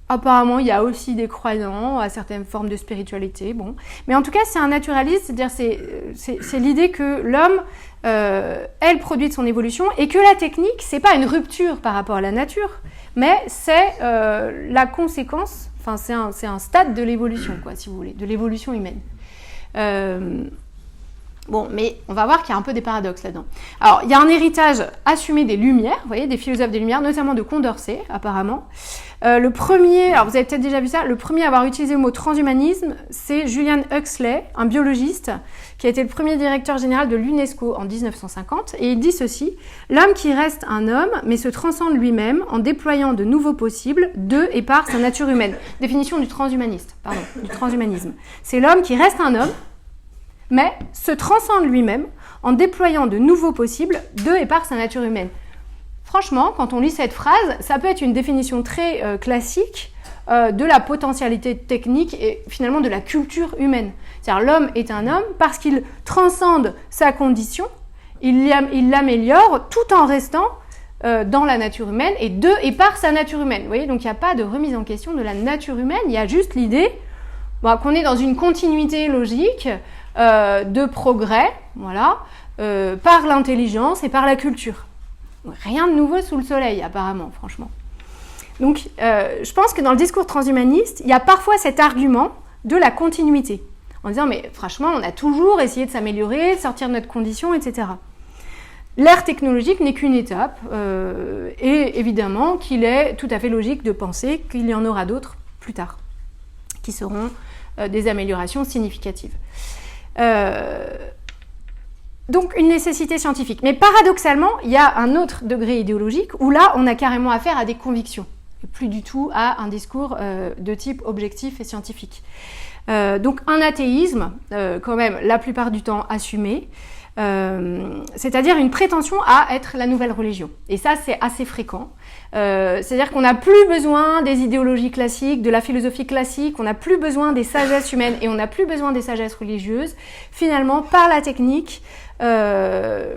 S1: apparemment il y a aussi des croyants à certaines formes de spiritualité. Bon. Mais en tout cas c'est un naturalisme, c'est-à-dire c'est l'idée que l'homme est le produit de son évolution et que la technique, c'est pas une rupture par rapport à la nature, mais c'est la conséquence, enfin c'est un stade de l'évolution, quoi, si vous voulez, de l'évolution humaine. Bon, mais on va voir qu'il y a un peu des paradoxes là-dedans. Alors, il y a un héritage assumé des Lumières, vous voyez, des philosophes des Lumières, notamment de Condorcet, apparemment. Le premier, alors vous avez peut-être déjà vu ça, le premier à avoir utilisé le mot transhumanisme, c'est Julian Huxley, un biologiste, qui a été le premier directeur général de l'UNESCO en 1950, et il dit ceci: « L'homme qui reste un homme, mais se transcende lui-même en déployant de nouveaux possibles de et par sa nature humaine. » Définition du transhumanisme. C'est l'homme qui reste un homme, mais se transcende lui-même en déployant de nouveaux possibles de et par sa nature humaine. Franchement, quand on lit cette phrase, ça peut être une définition très classique de la potentialité technique et finalement de la culture humaine. C'est-à-dire l'homme est un homme parce qu'il transcende sa condition, il l'améliore tout en restant dans la nature humaine et de et par sa nature humaine. Vous voyez, donc il n'y a pas de remise en question de la nature humaine, il y a juste l'idée qu'on est dans une continuité logique de progrès, voilà, par l'intelligence et par la culture. Rien de nouveau sous le soleil, apparemment, franchement. Donc, je pense que dans le discours transhumaniste, il y a parfois cet argument de la continuité, en disant, mais franchement, on a toujours essayé de s'améliorer, de sortir de notre condition, etc. L'ère technologique n'est qu'une étape, et évidemment qu'il est tout à fait logique de penser qu'il y en aura d'autres plus tard, qui seront des améliorations significatives. Donc une nécessité scientifique. Mais paradoxalement, il y a un autre degré idéologique où là, on a carrément affaire à des convictions, et plus du tout à un discours de type objectif et scientifique. Donc un athéisme, quand même, la plupart du temps assumé, c'est-à-dire une prétention à être la nouvelle religion. Et ça, c'est assez fréquent. C'est-à-dire qu'on n'a plus besoin des idéologies classiques, de la philosophie classique, on n'a plus besoin des sagesses humaines et on n'a plus besoin des sagesses religieuses. Finalement, par la technique, on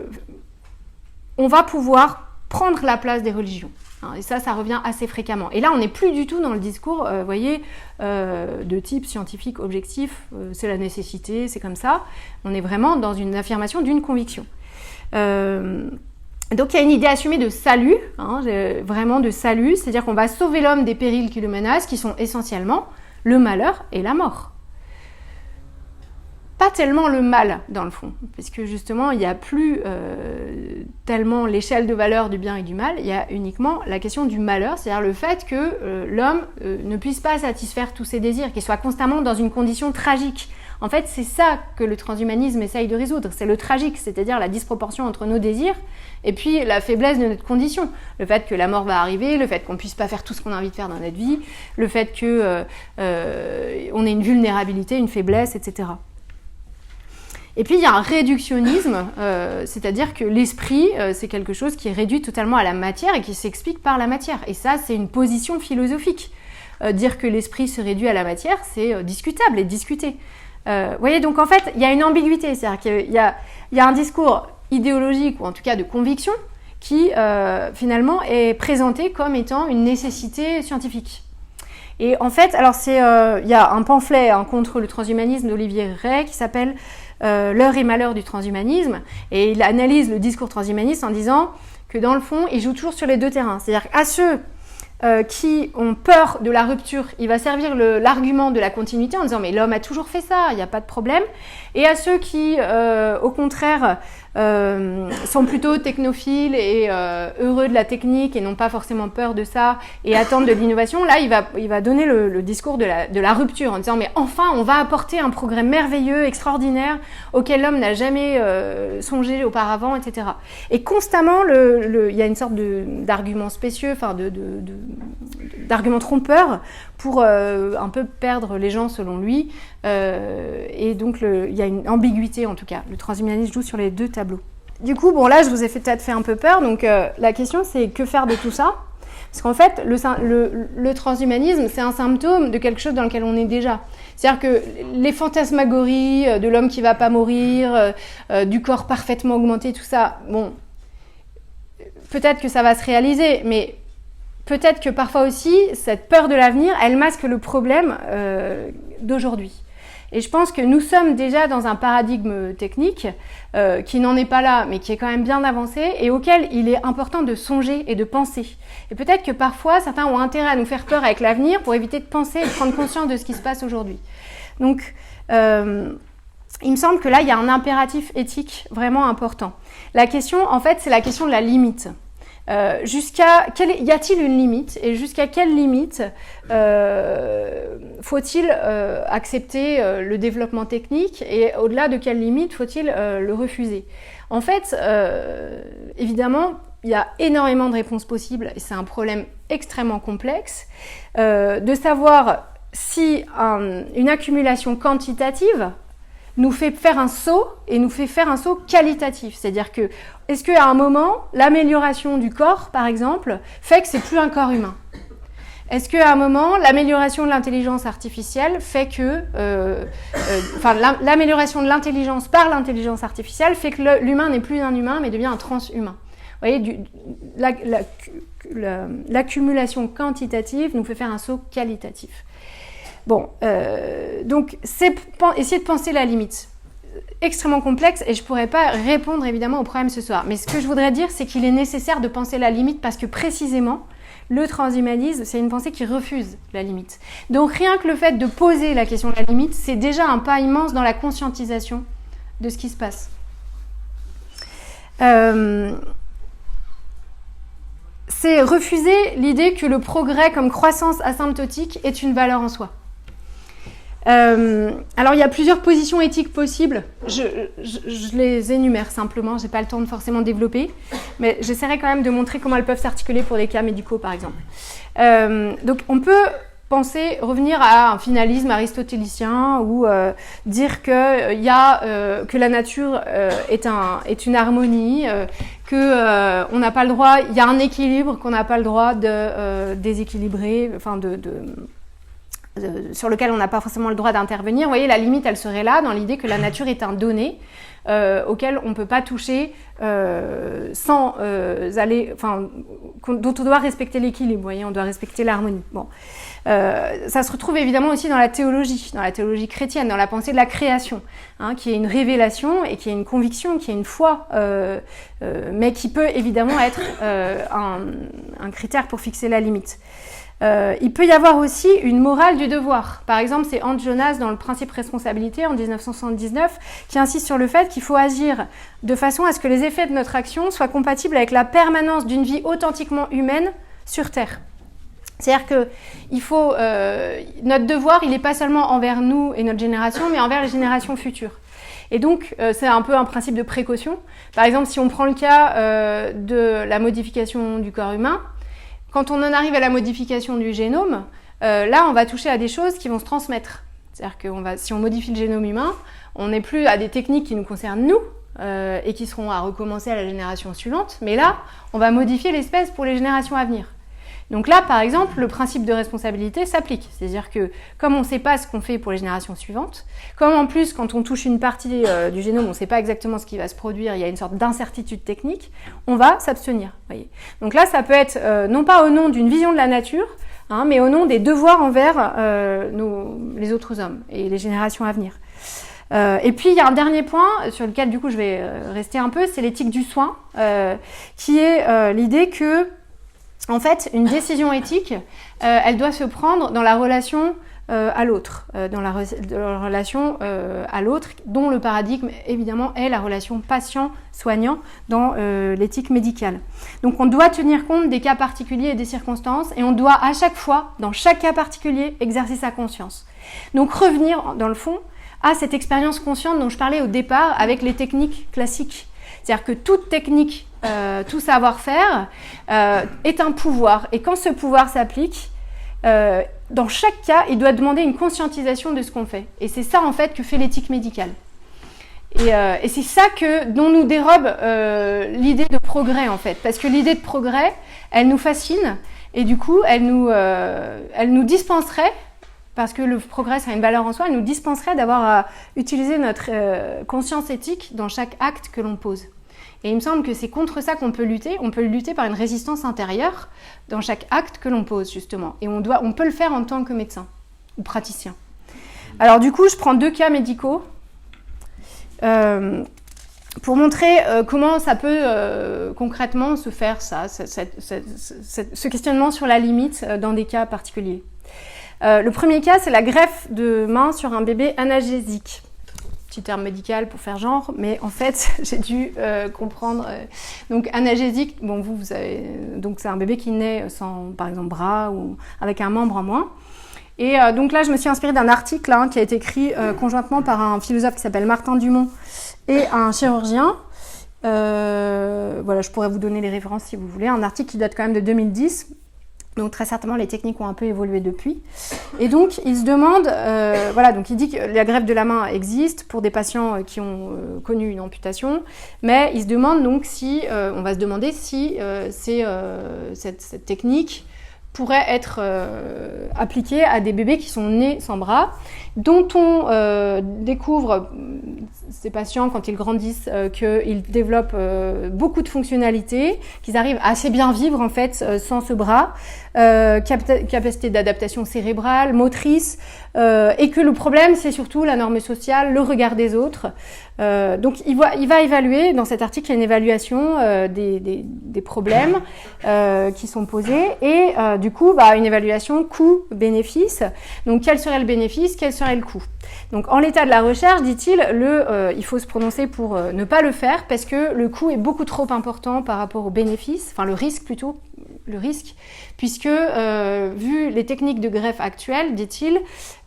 S1: va pouvoir prendre la place des religions. Et ça revient assez fréquemment. Et là, on n'est plus du tout dans le discours, voyez, de type scientifique, objectif, c'est la nécessité, c'est comme ça. On est vraiment dans une affirmation d'une conviction. Donc, il y a une idée assumée de salut, vraiment de salut, c'est-à-dire qu'on va sauver l'homme des périls qui le menacent, qui sont essentiellement le malheur et la mort. Pas tellement le mal, dans le fond, puisque justement, il n'y a plus tellement l'échelle de valeur du bien et du mal, il y a uniquement la question du malheur, c'est-à-dire le fait que l'homme ne puisse pas satisfaire tous ses désirs, qu'il soit constamment dans une condition tragique. En fait, c'est ça que le transhumanisme essaye de résoudre, c'est le tragique, c'est-à-dire la disproportion entre nos désirs et puis la faiblesse de notre condition. Le fait que la mort va arriver, le fait qu'on ne puisse pas faire tout ce qu'on a envie de faire dans notre vie, le fait qu'on ait une vulnérabilité, une faiblesse, etc. Et puis il y a un réductionnisme, c'est-à-dire que l'esprit, c'est quelque chose qui est réduit totalement à la matière et qui s'explique par la matière. Et ça, c'est une position philosophique. Dire que l'esprit se réduit à la matière, c'est discutable et discuté. Vous voyez, donc en fait, il y a une ambiguïté, c'est-à-dire qu'il y a un discours idéologique, ou en tout cas de conviction, qui finalement est présenté comme étant une nécessité scientifique. Et en fait, alors il y a un pamphlet contre le transhumanisme d'Olivier Rey qui s'appelle L'heure et malheur du transhumanisme, et il analyse le discours transhumaniste en disant que dans le fond, il joue toujours sur les deux terrains. C'est-à-dire qu'à ceux qui ont peur de la rupture, il va servir l'argument de la continuité en disant mais l'homme a toujours fait ça, il n'y a pas de problème. Et à ceux qui, au contraire, sont plutôt technophiles et heureux de la technique et n'ont pas forcément peur de ça et attendent de l'innovation, là il va donner le discours de la rupture en disant mais enfin on va apporter un progrès merveilleux, extraordinaire auquel l'homme n'a jamais songé auparavant, etc. Et constamment il y a une sorte d'argument spécieux, enfin d'argument trompeur pour un peu perdre les gens selon lui. Et donc il y a une ambiguïté en tout cas. Le transhumanisme joue sur les deux tableaux. Du coup, bon là je vous ai peut-être fait un peu peur, donc la question c'est que faire de tout ça ? Parce qu'en fait, le transhumanisme, c'est un symptôme de quelque chose dans lequel on est déjà. C'est-à-dire que les fantasmagories de l'homme qui va pas mourir, du corps parfaitement augmenté, tout ça, bon, peut-être que ça va se réaliser, mais peut-être que parfois aussi, cette peur de l'avenir, elle masque le problème d'aujourd'hui. Et je pense que nous sommes déjà dans un paradigme technique qui n'en est pas là, mais qui est quand même bien avancé et auquel il est important de songer et de penser. Et peut-être que parfois, certains ont intérêt à nous faire peur avec l'avenir pour éviter de penser et de prendre conscience de ce qui se passe aujourd'hui. Donc, il me semble que là, il y a un impératif éthique vraiment important. La question, en fait, c'est la question de la limite. Y a-t-il une limite et jusqu'à quelle limite faut-il accepter le développement technique et au-delà de quelle limite faut-il le refuser? En fait, évidemment, il y a énormément de réponses possibles et c'est un problème extrêmement complexe de savoir si une accumulation quantitative nous fait faire un saut et nous fait faire un saut qualitatif. C'est-à-dire que, est-ce qu'à un moment, l'amélioration du corps, par exemple, fait que c'est plus un corps humain ? Est-ce qu'à un moment, l'amélioration de l'intelligence artificielle fait que... l'amélioration de l'intelligence par l'intelligence artificielle fait que l'humain n'est plus un humain, mais devient un transhumain ? Vous voyez, l'accumulation quantitative nous fait faire un saut qualitatif. Bon, donc c'est essayer de penser la limite. Extrêmement complexe et je ne pourrais pas répondre évidemment au problème ce soir. Mais ce que je voudrais dire, c'est qu'il est nécessaire de penser la limite parce que précisément, le transhumanisme, c'est une pensée qui refuse la limite. Donc rien que le fait de poser la question de la limite, c'est déjà un pas immense dans la conscientisation de ce qui se passe. C'est refuser l'idée que le progrès comme croissance asymptotique est une valeur en soi. Alors il y a plusieurs positions éthiques possibles, je les énumère simplement, j'ai pas le temps de forcément développer, mais j'essaierai quand même de montrer comment elles peuvent s'articuler pour des cas médicaux par exemple. Donc on peut revenir à un finalisme aristotélicien ou dire que la nature est une harmonie, on n'a pas le droit, il y a un équilibre qu'on n'a pas le droit de déséquilibrer, enfin sur lequel on n'a pas forcément le droit d'intervenir. Vous voyez, la limite, elle serait là, dans l'idée que la nature est un donné auquel on ne peut pas toucher dont on doit respecter l'équilibre, vous voyez, on doit respecter l'harmonie. Bon. Ça se retrouve évidemment aussi dans la théologie chrétienne, dans la pensée de la création, qui est une révélation et qui est une conviction, qui est une foi, mais qui peut évidemment être un critère pour fixer la limite. Il peut y avoir aussi une morale du devoir. Par exemple, c'est Hans Jonas dans le Principe responsabilité en 1979 qui insiste sur le fait qu'il faut agir de façon à ce que les effets de notre action soient compatibles avec la permanence d'une vie authentiquement humaine sur Terre. C'est-à-dire que notre devoir, il n'est pas seulement envers nous et notre génération, mais envers les générations futures. Et donc, c'est un peu un principe de précaution. Par exemple, si on prend le cas de la modification du corps humain, quand on en arrive à la modification du génome, là, on va toucher à des choses qui vont se transmettre. C'est-à-dire que si on modifie le génome humain, on n'est plus à des techniques qui nous concernent nous et qui seront à recommencer à la génération suivante, mais là, on va modifier l'espèce pour les générations à venir. Donc là, par exemple, le principe de responsabilité s'applique. C'est-à-dire que comme on ne sait pas ce qu'on fait pour les générations suivantes, comme en plus, quand on touche une partie du génome, on ne sait pas exactement ce qui va se produire, il y a une sorte d'incertitude technique, on va s'abstenir. Voyez. Donc là, ça peut être non pas au nom d'une vision de la nature, mais au nom des devoirs envers les autres hommes et les générations à venir. Et puis, il y a un dernier point sur lequel, du coup, je vais rester un peu, c'est l'éthique du soin, qui est l'idée que en fait, une décision éthique, elle doit se prendre dans la relation à l'autre, dans la relation à l'autre, dont le paradigme évidemment est la relation patient-soignant dans l'éthique médicale. Donc on doit tenir compte des cas particuliers et des circonstances et on doit à chaque fois, dans chaque cas particulier, exercer sa conscience. Donc revenir dans le fond à cette expérience consciente dont je parlais au départ avec les techniques classiques. C'est-à-dire que toute technique, tout savoir-faire est un pouvoir et quand ce pouvoir s'applique, dans chaque cas, il doit demander une conscientisation de ce qu'on fait. Et c'est ça, en fait, que fait l'éthique médicale. Et c'est ça dont nous dérobe l'idée de progrès, en fait. Parce que l'idée de progrès, elle nous fascine. Et du coup, elle nous dispenserait, parce que le progrès, ça a une valeur en soi, elle nous dispenserait d'avoir à utiliser notre conscience éthique dans chaque acte que l'on pose. Et il me semble que c'est contre ça qu'on peut lutter. On peut lutter par une résistance intérieure dans chaque acte que l'on pose, justement. Et on peut le faire en tant que médecin ou praticien. Alors du coup, je prends 2 cas médicaux pour montrer comment ça peut concrètement se faire, ça, ce questionnement sur la limite dans des cas particuliers. Le premier cas, c'est la greffe de main sur un bébé analgésique. Petit terme médical pour faire genre, mais en fait, j'ai dû comprendre. Donc, analgésique, bon, vous savez, donc c'est un bébé qui naît sans, par exemple, bras ou avec un membre en moins. Et donc là, je me suis inspirée d'un article qui a été écrit conjointement par un philosophe qui s'appelle Martin Dumont et un chirurgien. Voilà, je pourrais vous donner les références si vous voulez. Un article qui date quand même de 2010. Donc très certainement les techniques ont un peu évolué depuis. Et donc il se demande, donc il dit que la greffe de la main existe pour des patients qui ont connu une amputation, mais il se demande donc on va se demander si cette technique pourrait être appliquée à des bébés qui sont nés sans bras, dont on découvre ces patients quand ils grandissent qu'ils développent beaucoup de fonctionnalités, qu'ils arrivent à assez bien vivre en fait sans ce bras, capacité d'adaptation cérébrale, motrice, et que le problème c'est surtout la norme sociale, le regard des autres. Donc il va évaluer, dans cet article, il y a une évaluation des problèmes qui sont posés et du coup une évaluation coût-bénéfice. Donc quel serait le bénéfice, quel serait le coût. Donc en l'état de la recherche, dit-il, il faut se prononcer pour ne pas le faire parce que le coût est beaucoup trop important par rapport au bénéfice, enfin le risque, puisque vu les techniques de greffe actuelles, dit-il,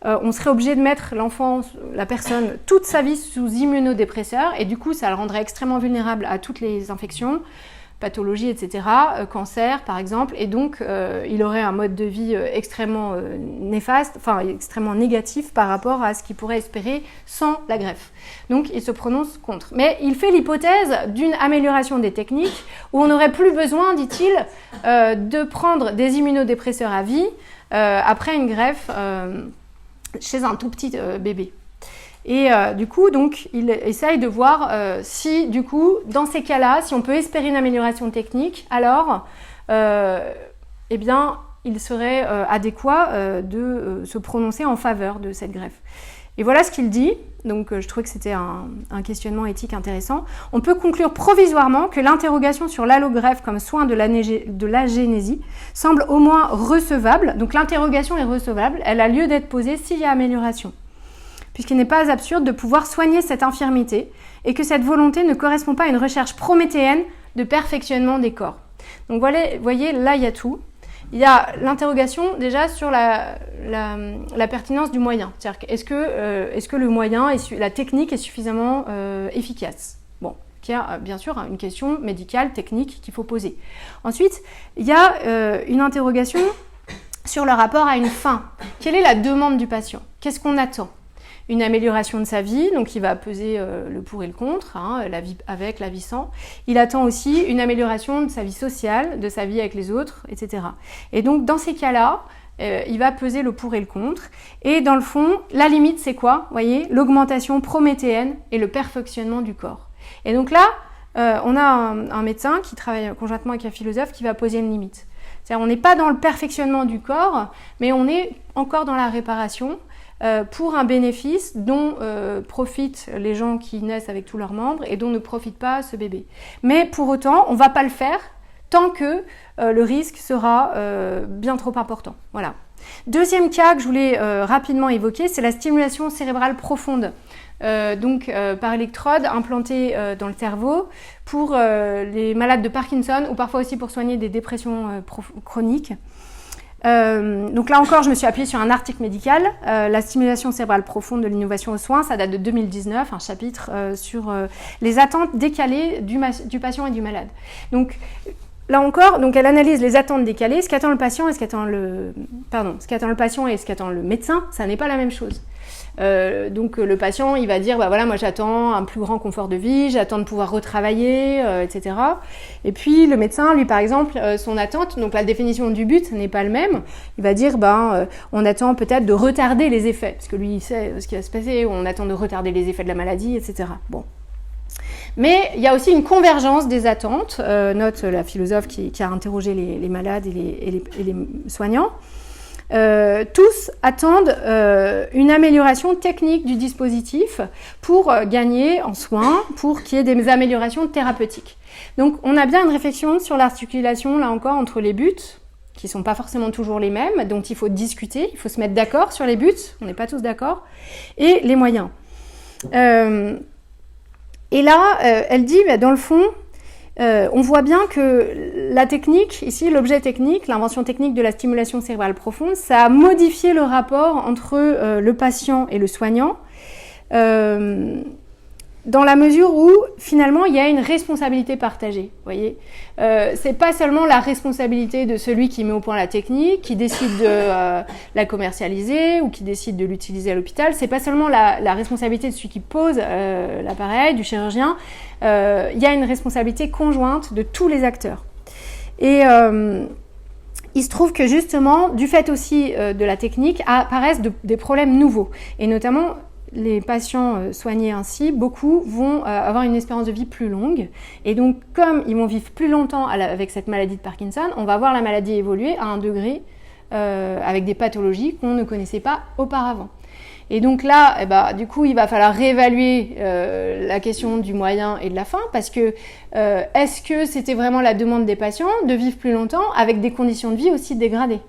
S1: on serait obligé de mettre l'enfant, la personne, toute sa vie sous immunodépresseurs et du coup ça le rendrait extrêmement vulnérable à toutes les infections, pathologies, etc., cancer par exemple, et donc il aurait un mode de vie extrêmement néfaste, enfin extrêmement négatif par rapport à ce qu'il pourrait espérer sans la greffe. Donc il se prononce contre. Mais il fait l'hypothèse d'une amélioration des techniques où on n'aurait plus besoin, dit-il, de prendre des immunodépresseurs à vie après une greffe chez un tout petit bébé. Et du coup, donc, il essaye de voir si, du coup, dans ces cas-là, si on peut espérer une amélioration technique, alors, eh bien, il serait adéquat de se prononcer en faveur de cette greffe. Et voilà ce qu'il dit. Donc, je trouvais que c'était un questionnement éthique intéressant. On peut conclure provisoirement que l'interrogation sur l'allogreffe comme soin de l'agénésie semble au moins recevable. Donc, l'interrogation est recevable. Elle a lieu d'être posée s'il y a amélioration, puisqu'il n'est pas absurde de pouvoir soigner cette infirmité et que cette volonté ne correspond pas à une recherche prométhéenne de perfectionnement des corps. Donc voyez, là il y a tout. Il y a l'interrogation déjà sur la pertinence du moyen. C'est-à-dire est-ce que le moyen, la technique est suffisamment efficace ? Bon, il y a bien sûr une question médicale, technique qu'il faut poser. Ensuite, il y a une interrogation sur le rapport à une fin. Quelle est la demande du patient ? Qu'est-ce qu'on attend ? Une amélioration de sa vie, donc il va peser le pour et le contre, la vie avec, la vie sans. Il attend aussi une amélioration de sa vie sociale, de sa vie avec les autres, etc. Et donc dans ces cas-là, il va peser le pour et le contre. Et dans le fond, la limite c'est quoi ? Vous voyez, l'augmentation prométhéenne et le perfectionnement du corps. Et donc là, on a un médecin qui travaille conjointement avec un philosophe qui va poser une limite. C'est-à-dire on n'est pas dans le perfectionnement du corps, mais on est encore dans la réparation, pour un bénéfice dont profitent les gens qui naissent avec tous leurs membres et dont ne profite pas ce bébé. Mais pour autant, on ne va pas le faire tant que le risque sera bien trop important. Voilà. Deuxième cas que je voulais rapidement évoquer, c'est la stimulation cérébrale profonde. Par électrode implantée dans le cerveau pour les malades de Parkinson ou parfois aussi pour soigner des dépressions chroniques. Donc là encore, je me suis appuyée sur un article médical, la stimulation cérébrale profonde de l'innovation aux soins, ça date de 2019, un chapitre sur les attentes décalées du patient et du malade. Donc là encore, elle analyse les attentes décalées, ce qu'attend le patient et ce qu'attend le patient et ce qu'attend le médecin, ça n'est pas la même chose. Le patient, il va dire, moi j'attends un plus grand confort de vie, j'attends de pouvoir retravailler, etc. Et puis le médecin, lui par exemple, son attente, donc la définition du but n'est pas le même. Il va dire, on attend peut-être de retarder les effets, parce que lui il sait ce qui va se passer, on attend de retarder les effets de la maladie, etc. Bon. Mais il y a aussi une convergence des attentes, note la philosophe qui a interrogé les malades et les soignants. Tous attendent une amélioration technique du dispositif pour gagner en soins, pour qu'il y ait des améliorations thérapeutiques. Donc on a bien une réflexion sur l'articulation, là encore, entre les buts, qui ne sont pas forcément toujours les mêmes, dont il faut discuter, il faut se mettre d'accord sur les buts, on n'est pas tous d'accord, et les moyens. Et là, elle dit, dans le fond, on voit bien que la technique, ici, l'objet technique, l'invention technique de la stimulation cérébrale profonde, ça a modifié le rapport entre le patient et le soignant, dans la mesure où, finalement, il y a une responsabilité partagée. Vous voyez, c'est pas seulement la responsabilité de celui qui met au point la technique, qui décide de la commercialiser ou qui décide de l'utiliser à l'hôpital. C'est pas seulement la responsabilité de celui qui pose l'appareil, du chirurgien. Il y a une responsabilité conjointe de tous les acteurs. Et il se trouve que justement, du fait aussi de la technique, apparaissent des problèmes nouveaux. Et notamment, les patients soignés ainsi, beaucoup vont avoir une espérance de vie plus longue. Et donc, comme ils vont vivre plus longtemps avec cette maladie de Parkinson, on va voir la maladie évoluer à un degré avec des pathologies qu'on ne connaissait pas auparavant. Et donc là, du coup, il va falloir réévaluer la question du moyen et de la fin, parce que est-ce que c'était vraiment la demande des patients de vivre plus longtemps avec des conditions de vie aussi dégradées ?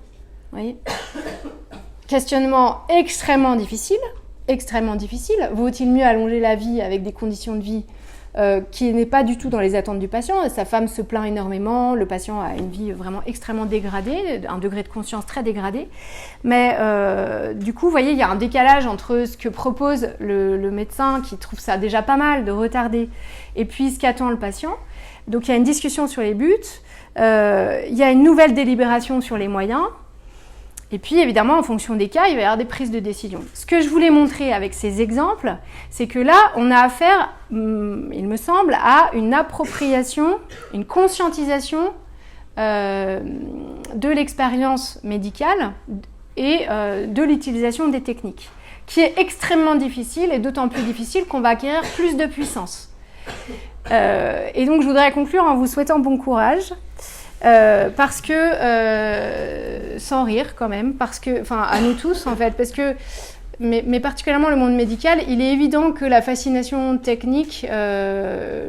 S1: Vous voyez ? Questionnement extrêmement difficile. Vaut-il mieux allonger la vie avec des conditions de vie qui n'est pas du tout dans les attentes du patient? Sa femme se plaint énormément, le patient a une vie vraiment extrêmement dégradée, un degré de conscience très dégradé. Mais du coup, vous voyez, il y a un décalage entre ce que propose le médecin, qui trouve ça déjà pas mal de retarder, et puis ce qu'attend le patient. Donc il y a une discussion sur les buts, il y a une nouvelle délibération sur les moyens. Et puis, évidemment, en fonction des cas, il va y avoir des prises de décision. Ce que je voulais montrer avec ces exemples, c'est que là, on a affaire, il me semble, à une appropriation, une conscientisation de l'expérience médicale et de l'utilisation des techniques, qui est extrêmement difficile, et d'autant plus difficile qu'on va acquérir plus de puissance. Et donc, je voudrais conclure en vous souhaitant bon courage. Parce que, sans rire quand même, à nous tous en fait, parce que, mais particulièrement le monde médical, il est évident que la fascination technique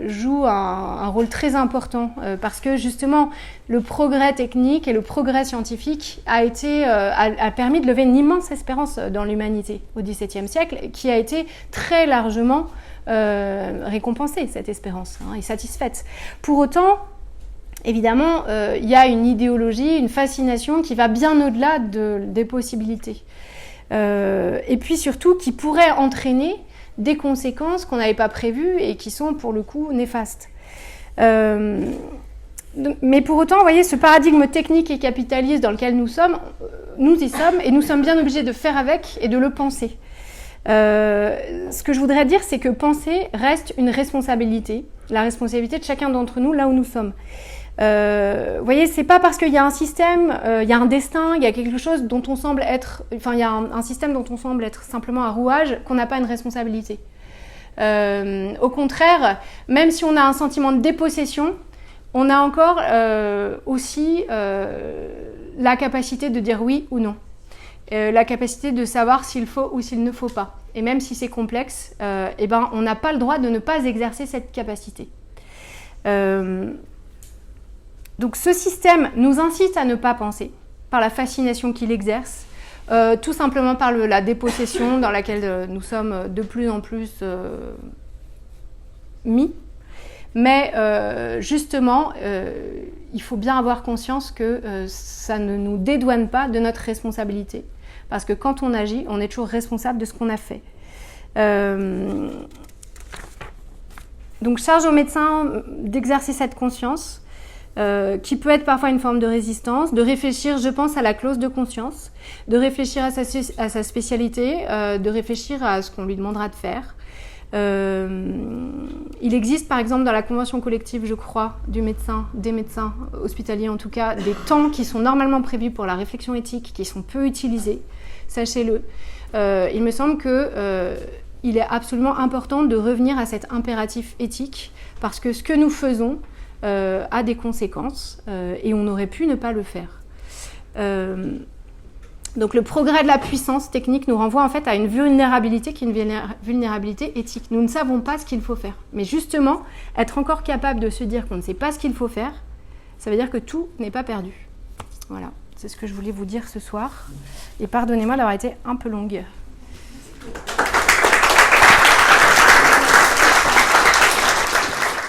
S1: joue un rôle très important, parce que justement le progrès technique et le progrès scientifique a permis de lever une immense espérance dans l'humanité au XVIIe siècle, qui a été très largement récompensée, cette espérance, et satisfaite. Pour autant, évidemment, il y a une idéologie, une fascination qui va bien au-delà des possibilités. Et puis surtout, qui pourrait entraîner des conséquences qu'on n'avait pas prévues et qui sont pour le coup néfastes. Mais pour autant, vous voyez, ce paradigme technique et capitaliste dans lequel nous y sommes, et nous sommes bien obligés de faire avec et de le penser. Ce que je voudrais dire, c'est que penser reste une responsabilité, la responsabilité de chacun d'entre nous là où nous sommes. Vous voyez, c'est pas parce qu'il y a un système, il y a un destin, il y a quelque chose dont on semble être, il y a un système dont on semble être simplement un rouage, qu'on n'a pas une responsabilité. Au contraire, même si on a un sentiment de dépossession, on a encore aussi la capacité de dire oui ou non, la capacité de savoir s'il faut ou s'il ne faut pas. Et même si c'est complexe, on n'a pas le droit de ne pas exercer cette capacité. Donc ce système nous incite à ne pas penser, par la fascination qu'il exerce, tout simplement par la dépossession dans laquelle nous sommes de plus en plus mis. Mais justement, il faut bien avoir conscience que ça ne nous dédouane pas de notre responsabilité. Parce que quand on agit, on est toujours responsable de ce qu'on a fait. Donc charge aux médecins d'exercer cette conscience, qui peut être parfois une forme de résistance, de réfléchir, je pense, à la clause de conscience, de réfléchir à sa spécialité, de réfléchir à ce qu'on lui demandera de faire. Il existe par exemple dans la convention collective, je crois, des médecins hospitaliers en tout cas, des temps qui sont normalement prévus pour la réflexion éthique, qui sont peu utilisés, sachez-le. Il me semble qu'il est absolument important de revenir à cet impératif éthique, parce que ce que nous faisons a des conséquences et on aurait pu ne pas le faire. Donc le progrès de la puissance technique nous renvoie en fait à une vulnérabilité qui est une vulnérabilité éthique. Nous ne savons pas ce qu'il faut faire. Mais justement, être encore capable de se dire qu'on ne sait pas ce qu'il faut faire, ça veut dire que tout n'est pas perdu. Voilà, c'est ce que je voulais vous dire ce soir. Et pardonnez-moi d'avoir été un peu longue.